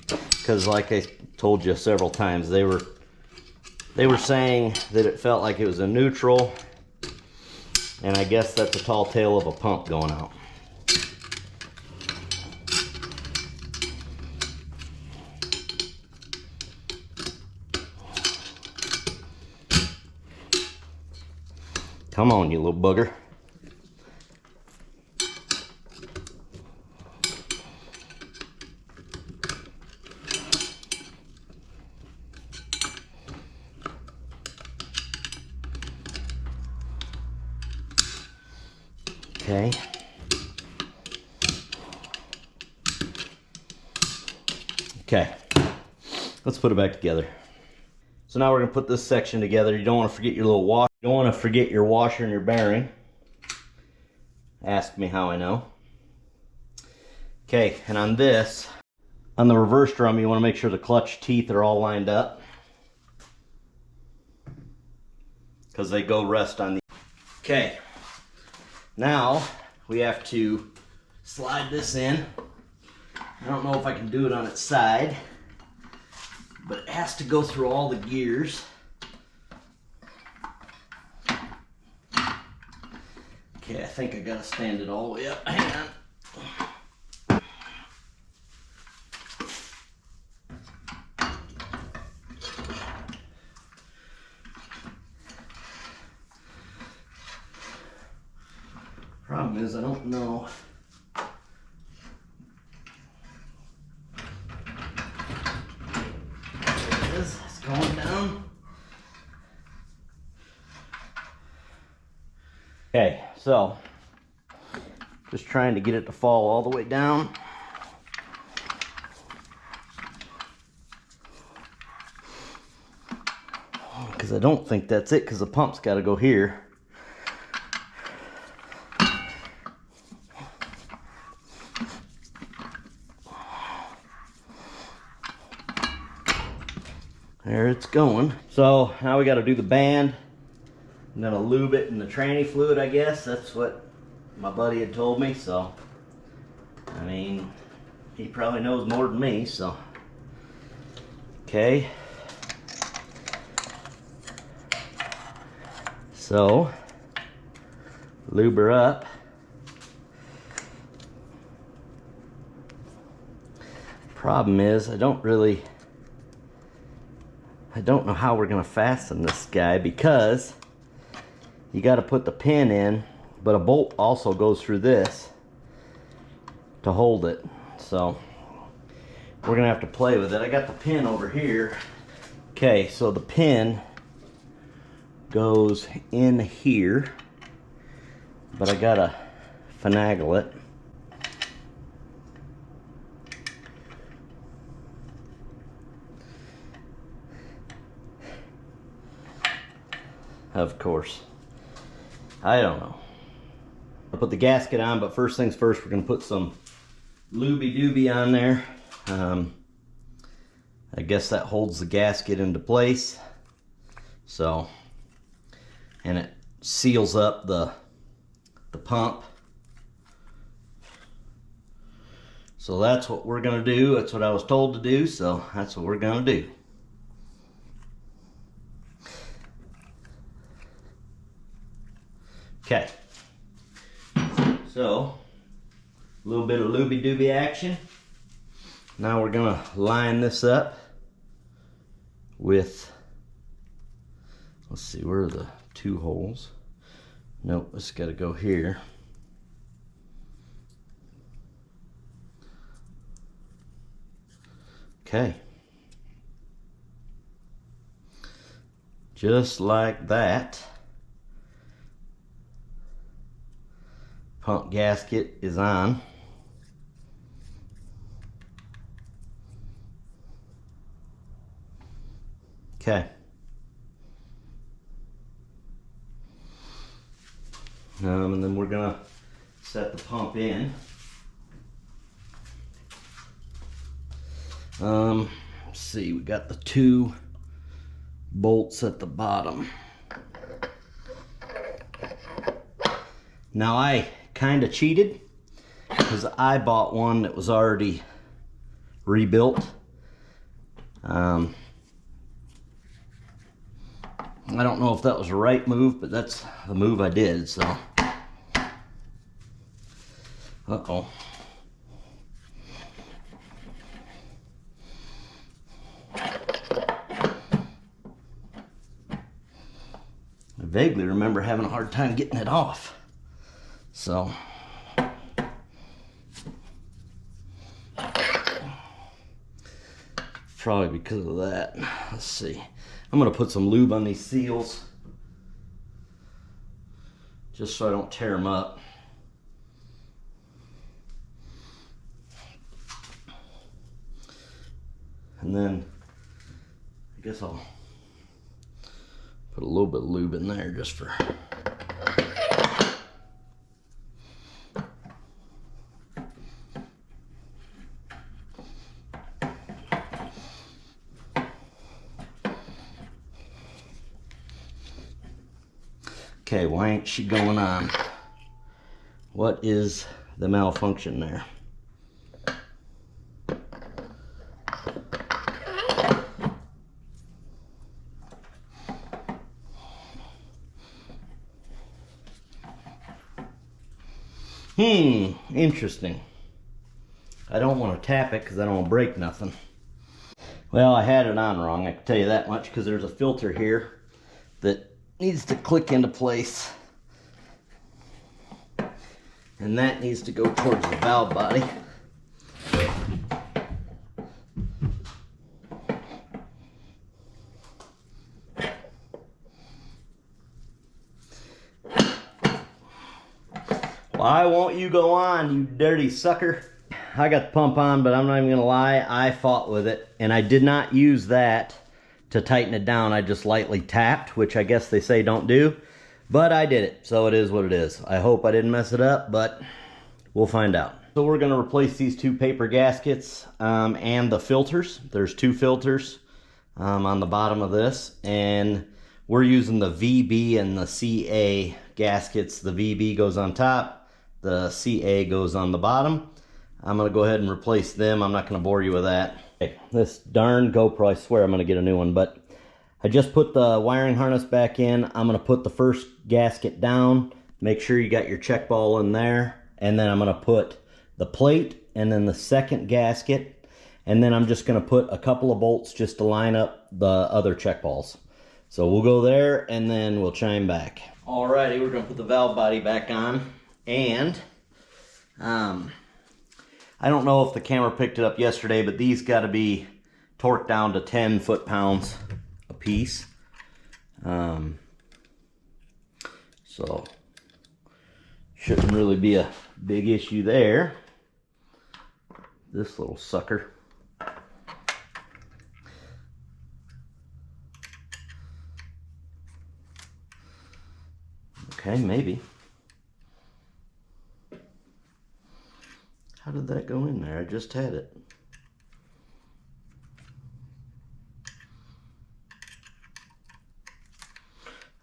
Because like I told you several times, they were saying that it felt like it was a neutral, and I guess that's a tall tale of a pump going out. Come on, you little bugger. Okay. Okay. Let's put it back together. So now we're going to put this section together. You don't want to forget your little washer. You don't want to forget your washer and your bearing. Ask me how I know. Okay, and on this, on the reverse drum, you want to make sure the clutch teeth are all lined up, because they go rest on the... Okay, now we have to slide this in. I don't know if I can do it on its side, but it has to go through all the gears. Okay, I think I gotta stand it all the way up. Hang on. Problem is, I don't know. There it is. It's going down. Okay, so just trying to get it to fall all the way down. Because I don't think that's it, because the pump's got to go here. There it's going. So now we got to do the band. I'm gonna lube it in the tranny fluid, I guess. That's what my buddy had told me. So, I mean, he probably knows more than me. So, okay. So, lube her up. Problem is, I don't know how we're gonna fasten this guy, because you got to put the pin in, but a bolt also goes through this to hold it. So we're gonna have to play with it. I got the pin over here. Okay, so the pin goes in here, but I gotta finagle it. Of course. I don't know. I'll put the gasket on, but first things first, we're going to put some looby-dooby on there. I guess that holds the gasket into place. So, and it seals up the pump. So that's what we're going to do. That's what I was told to do, so that's what we're going to do. Okay. So, a little bit of looby-dooby action. Now we're gonna line this up with, let's see, where are the two holes? Nope, it's gotta go here. Okay. Just like that. Pump gasket is on. Okay. And then we're gonna set the pump in. Let's see, we got the 2 bolts at the bottom. Now I kind of cheated because I bought one that was already rebuilt. I don't know if that was the right move, but that's the move I did, so. Uh-oh. I vaguely remember having a hard time getting it off. So. Probably because of that. Let's see. I'm going to put some lube on these seals just so I don't tear them up. And then I guess I'll put a little bit of lube in there just for... Okay, why ain't she going on? What is the malfunction there? Interesting. I don't want to tap it because I don't want to break nothing. Well, I had it on wrong, I can tell you that much, because there's a filter here that needs to click into place. And that needs to go towards the valve body. Why won't you go on, you dirty sucker? I got the pump on, but I'm not even gonna lie, I fought with it, and I did not use that to tighten it down. I just lightly tapped, which I guess they say don't do, but I did it, so it is what it is. I hope I didn't mess it up, but we'll find out. So we're gonna replace these 2 paper gaskets and the filters. There's 2 filters on the bottom of this, and we're using the VB and the CA gaskets. The VB goes on top, the CA goes on the bottom. I'm gonna go ahead and replace them. I'm not gonna bore you with that. Okay, this darn GoPro, I swear I'm gonna get a new one, but I just put the wiring harness back in. I'm gonna put the first gasket down. Make sure you got your check ball in there. And then I'm gonna put the plate and then the second gasket. And then I'm just gonna put a couple of bolts just to line up the other check balls. So we'll go there and then we'll chime back. Alrighty, we're gonna put the valve body back on. And I don't know if the camera picked it up yesterday, but these got to be torqued down to 10 foot-pounds a piece. So shouldn't really be a big issue there. This little sucker. Okay, maybe. How did that go in there? I just had it.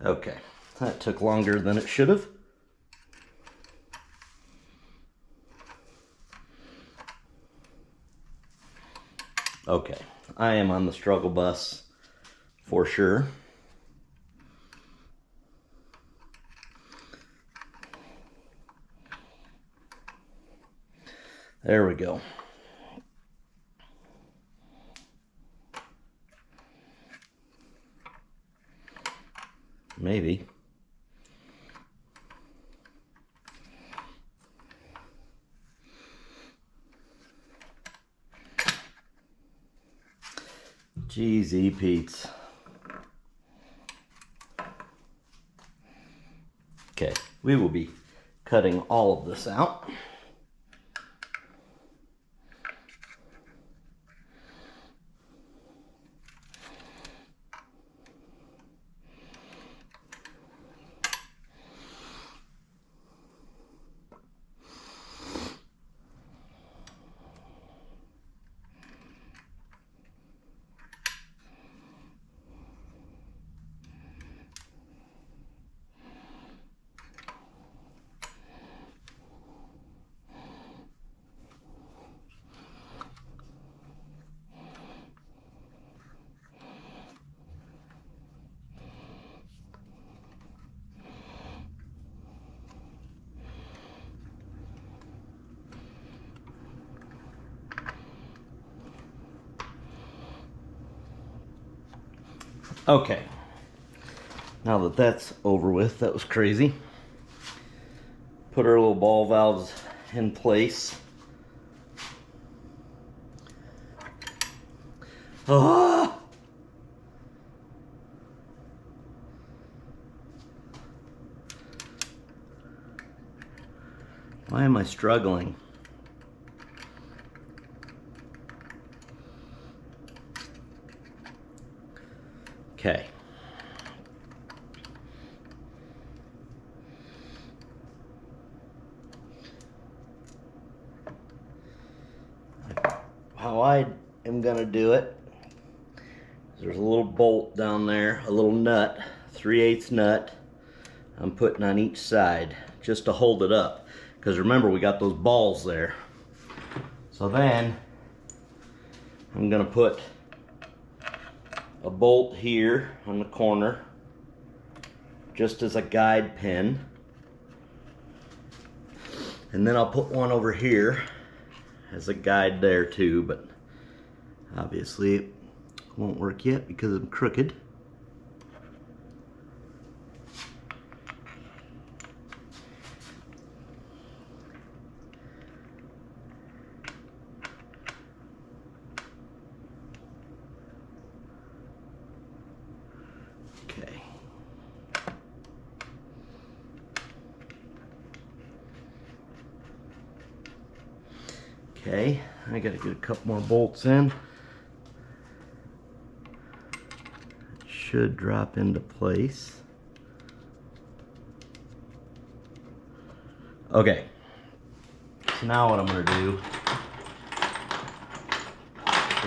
Okay, that took longer than it should have. Okay, I am on the struggle bus for sure. There we go. Maybe. Jeezy Pete's. Okay, we will be cutting all of this out. Okay, now that that's over with, that was crazy. Put our little ball valves in place. Ah! Why am I struggling? Okay. How I am gonna do it, there's a little bolt down there, a little nut, 3/8 nut I'm putting on each side just to hold it up, because remember we got those balls there. So then I'm gonna put a bolt here on the corner just as a guide pin, and then I'll put one over here as a guide there too, but obviously it won't work yet because I'm crooked. Okay. Okay, I gotta get a couple more bolts in. It should drop into place. Okay, so now what I'm gonna do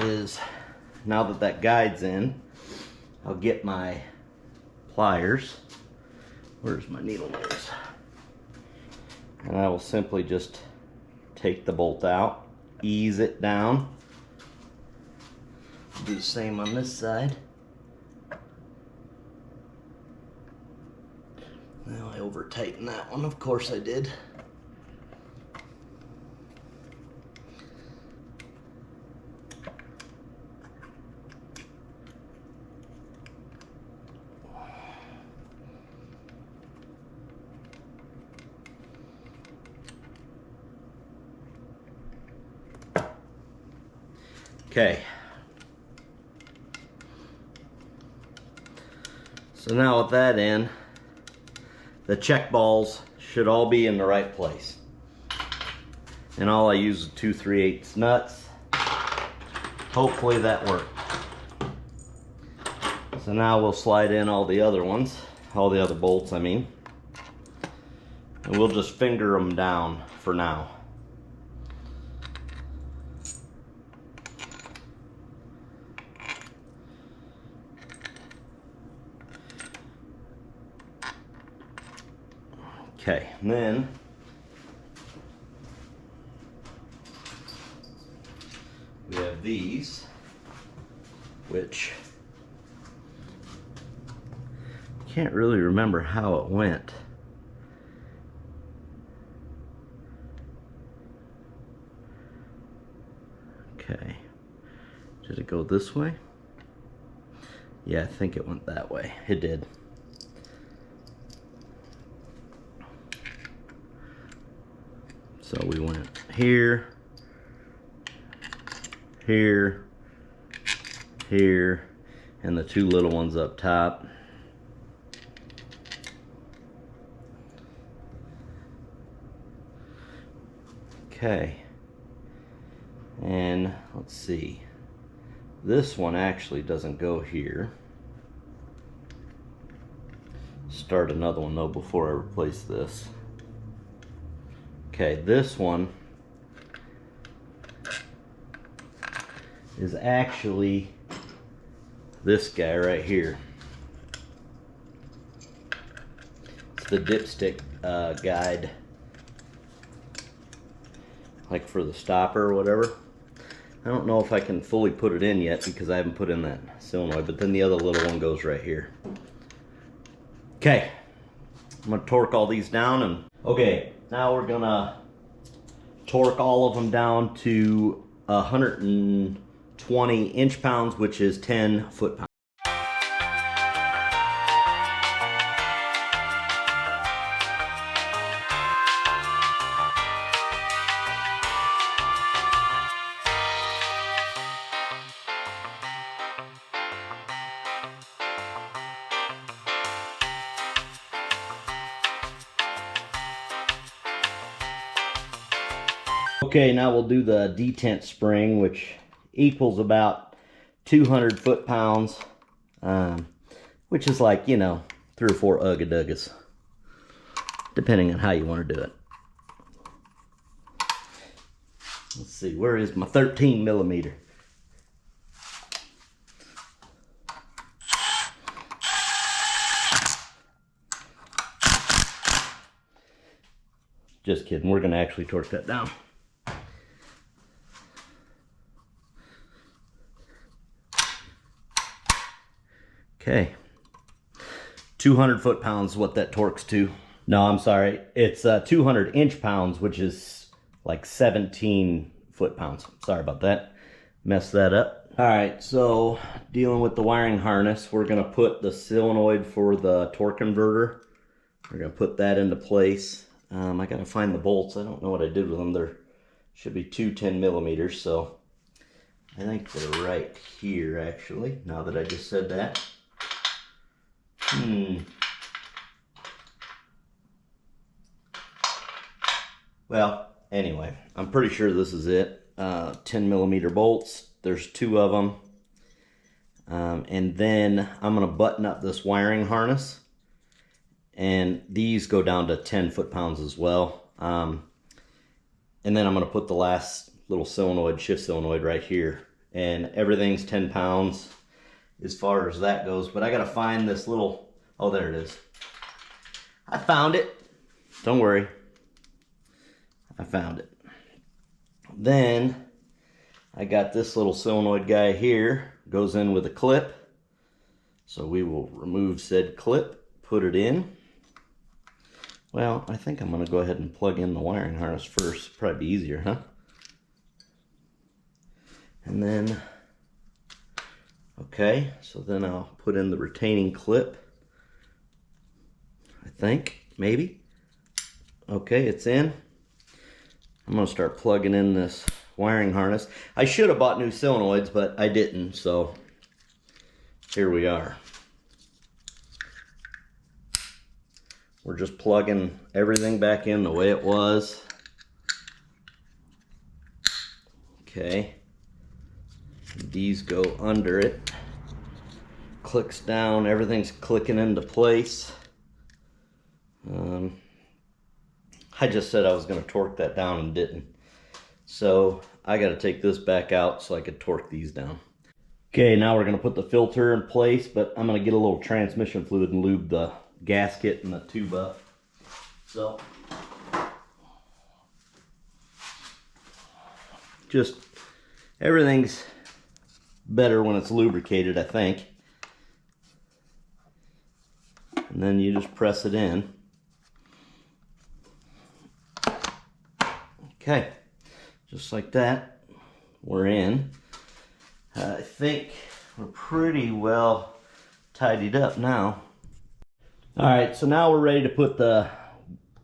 is, now that that guide's in, I'll get my pliers. Where's my needle nose? And I will simply just take the bolt out, ease it down. Do the same on this side. Now I over tightened that one, of course I did. Okay. So now with that in, the check balls should all be in the right place. And all I use is 2 3/8 nuts. Hopefully that worked. So now we'll slide in all the other ones, all the other bolts I mean. And we'll just finger them down for now. Okay, and then we have these, which I can't really remember how it went. Okay, did it go this way? Yeah, I think it went that way. It did. So we went here, here, here, and the 2 little ones up top. Okay, and let's see, this one actually doesn't go here. Start another one though before I replace this. Okay, this one is actually this guy right here. It's the dipstick guide, like for the stopper or whatever. I don't know if I can fully put it in yet because I haven't put in that solenoid, but then the other little one goes right here. Okay, I'm gonna torque all these down, and okay, now we're gonna torque all of them down to 120 inch-pounds, which is 10 foot-pounds. Okay, now we'll do the detent spring, which equals about 200 foot-pounds, which is like, you know, 3 or 4 ugga-duggas, depending on how you want to do it. Let's see, where is my 13 millimeter? Just kidding, we're going to actually torque that down. Okay, 200 foot-pounds is what that torques to. No, I'm sorry, it's 200 inch-pounds, which is like 17 foot-pounds. Sorry about that, messed that up. All right, so dealing with the wiring harness, we're gonna put the solenoid for the torque converter. We're gonna put that into place. I gotta find the bolts. I don't know what I did with them. There should be two 10 millimeters, so I think they're right here, actually, now that I just said that. Well, anyway, I'm pretty sure this is it. 10 millimeter bolts. There's 2 of them. And then I'm going to button up this wiring harness. And these go down to 10 foot-pounds as well. And then I'm going to put the last little solenoid, shift solenoid right here. And everything's 10 pounds as far as that goes. But I got to find this little, oh, there it is. I found it. Don't worry. I found it. Then I got this little solenoid guy here. Goes in with a clip. So we will remove said clip, put it in. Well, I think I'm going to go ahead and plug in the wiring harness first. Probably be easier, huh? And then, okay, so then I'll put in the retaining clip. I think, maybe. Okay, it's in. I'm going to start plugging in this wiring harness. I should have bought new solenoids, but I didn't, so here we are. We're just plugging everything back in the way it was. Okay. These go under it. Clicks down, everything's clicking into place. I just said I was going to torque that down and didn't. So I got to take this back out so I could torque these down. Okay, now we're going to put the filter in place, but I'm going to get a little transmission fluid and lube the gasket and the tube up. So just everything's better when it's lubricated, I think. And then you just press it in. Okay, just like that, we're in. I think we're pretty well tidied up now. All right, so now we're ready to put the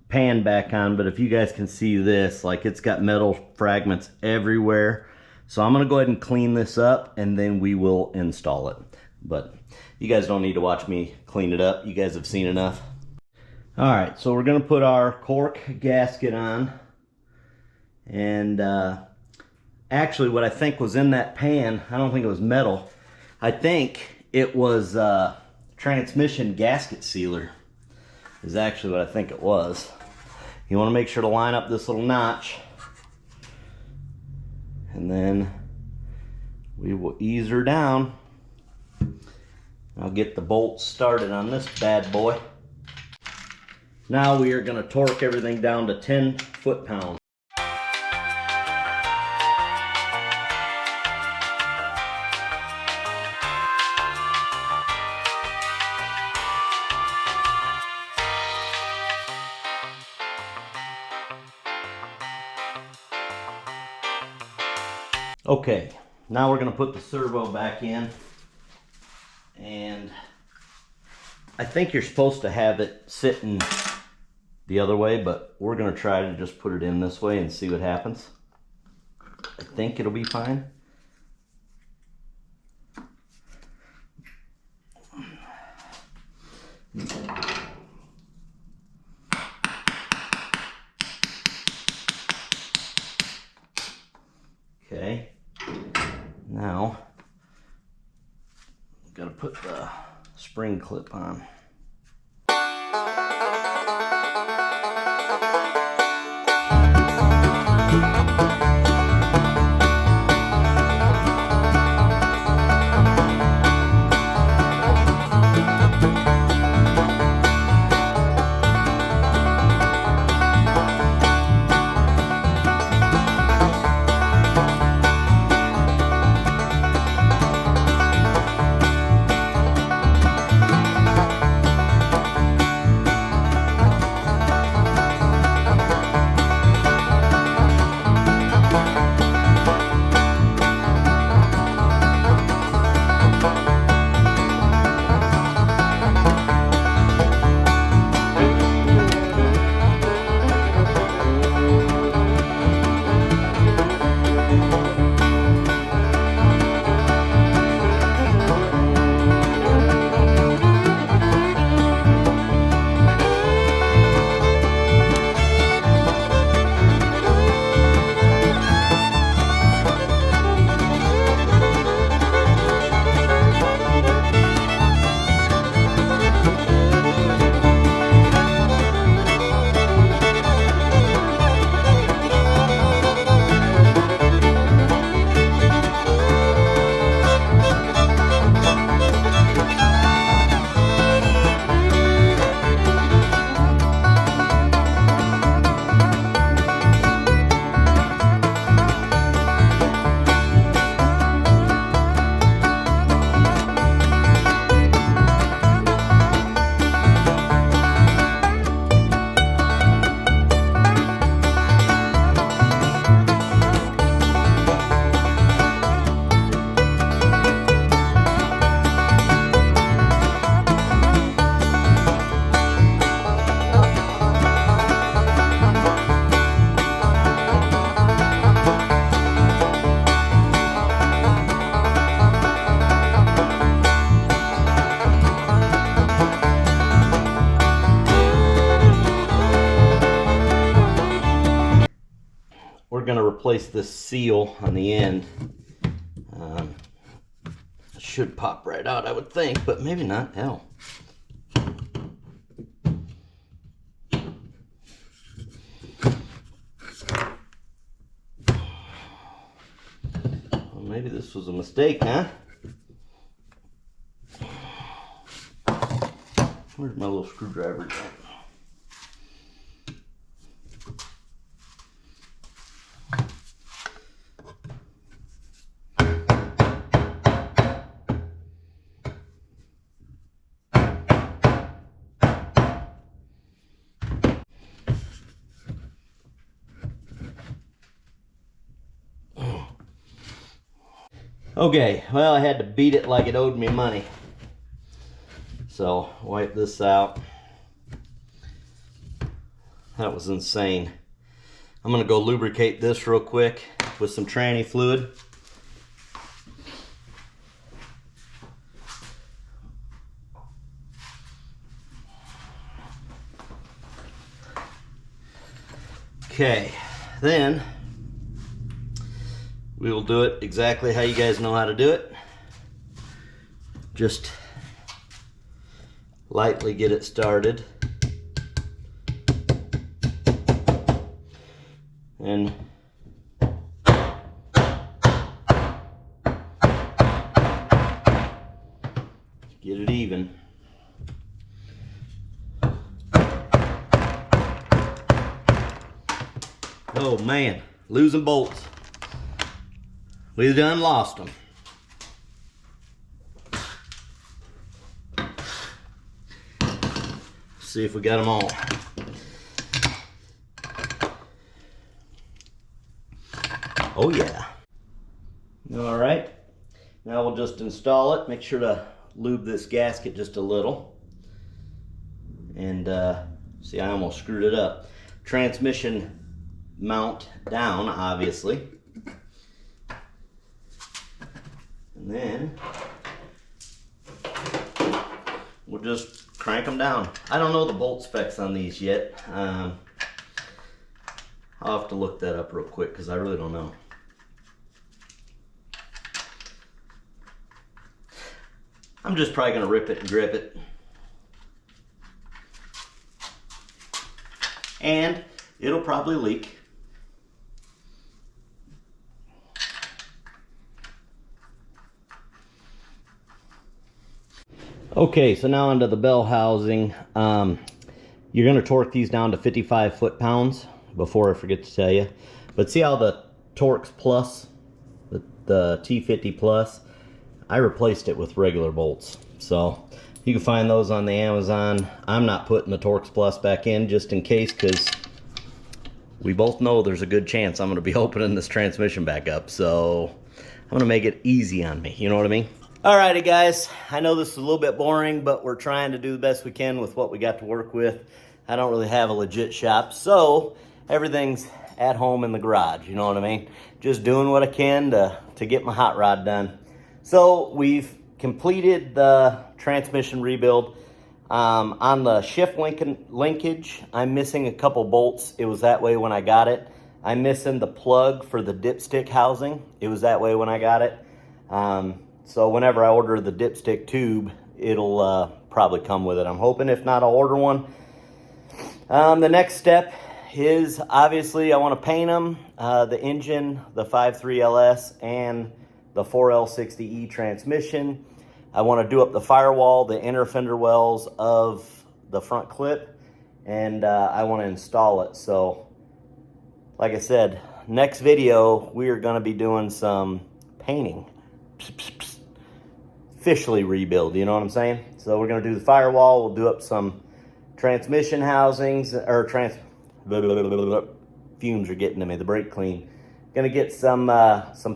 pan back on, but if you guys can see this, like it's got metal fragments everywhere. So I'm gonna go ahead and clean this up and then we will install it. But you guys don't need to watch me clean it up. You guys have seen enough. All right, so we're gonna put our cork gasket on. And actually what I think was in that pan, I don't think it was metal. I think it was transmission gasket sealer is actually what I think it was. You want to make sure to line up this little notch. And then we will ease her down. I'll get the bolts started on this bad boy. Now we are going to torque everything down to 10 foot-pounds. Okay, now we're going to put the servo back in, and I think you're supposed to have it sitting the other way, but we're going to try to just put it in this way and see what happens. I think it'll be fine. Gotta put the spring clip on. We're going to replace this seal on the end. It should pop right out, I would think, but maybe not. Hell. Well, maybe this was a mistake, huh? Where's my little screwdriver? Okay, well, I had to beat it like it owed me money. So, wipe this out. That was insane. I'm gonna go lubricate this real quick with some tranny fluid. Okay, then we will do it exactly how you guys know how to do it. Just lightly get it started. And get it even. Oh man, losing bolts. We done lost them. See if we got them all. Oh yeah. All right. Now we'll just install it. Make sure to lube this gasket just a little. And see, I almost screwed it up. Transmission mount down, obviously. And then we'll just crank them down. I don't know the bolt specs on these yet. I'll have to look that up real quick because I really don't know. I'm just probably gonna rip it and grip it. And it'll probably leak. Okay, so now onto the bell housing. You're gonna torque these down to 55 foot-pounds before I forget to tell you. But see how the Torx Plus, the T50 Plus, I replaced it with regular bolts. So you can find those on the Amazon. I'm not putting the Torx Plus back in just in case, because we both know there's a good chance I'm gonna be opening this transmission back up. So I'm gonna make it easy on me, you know what I mean? Alrighty guys, I know this is a little bit boring, but we're trying to do the best we can with what we got to work with. I don't really have a legit shop, so everything's at home in the garage, you know what I mean? Just doing what I can to get my hot rod done. So we've completed the transmission rebuild. On the shift linkage, I'm missing a couple bolts. It was that way when I got it. I'm missing the plug for the dipstick housing. It was that way when I got it. So whenever I order the dipstick tube, it'll probably come with it. I'm hoping. If not, I'll order one. The next step is, obviously, I want to paint them. The engine, the 5.3 LS, and the 4L60E transmission. I want to do up the firewall, the inner fender wells of the front clip, and I want to install it. So, like I said, next video, we are going to be doing some painting. Officially rebuild, you know what I'm saying? So we're going to do the firewall, we'll do up some transmission housings, or fumes are getting to me, the brake clean. Gonna get some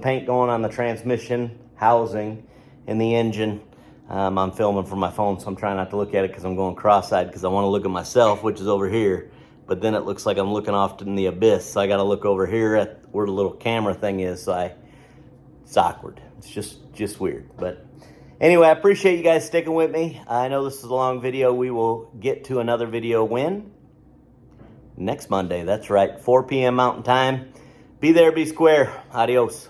paint going on the transmission housing and the engine. I'm filming from my phone, so I'm trying not to look at it because I'm going cross-eyed, because I want to look at myself, which is over here. But then it looks like I'm looking off in the abyss, so I got to look over here at where the little camera thing is. So it's awkward. It's just weird. But anyway, I appreciate you guys sticking with me. I know this is a long video. We will get to another video when? Next Monday. That's right, 4 p.m. Mountain Time. Be there, be square. Adios.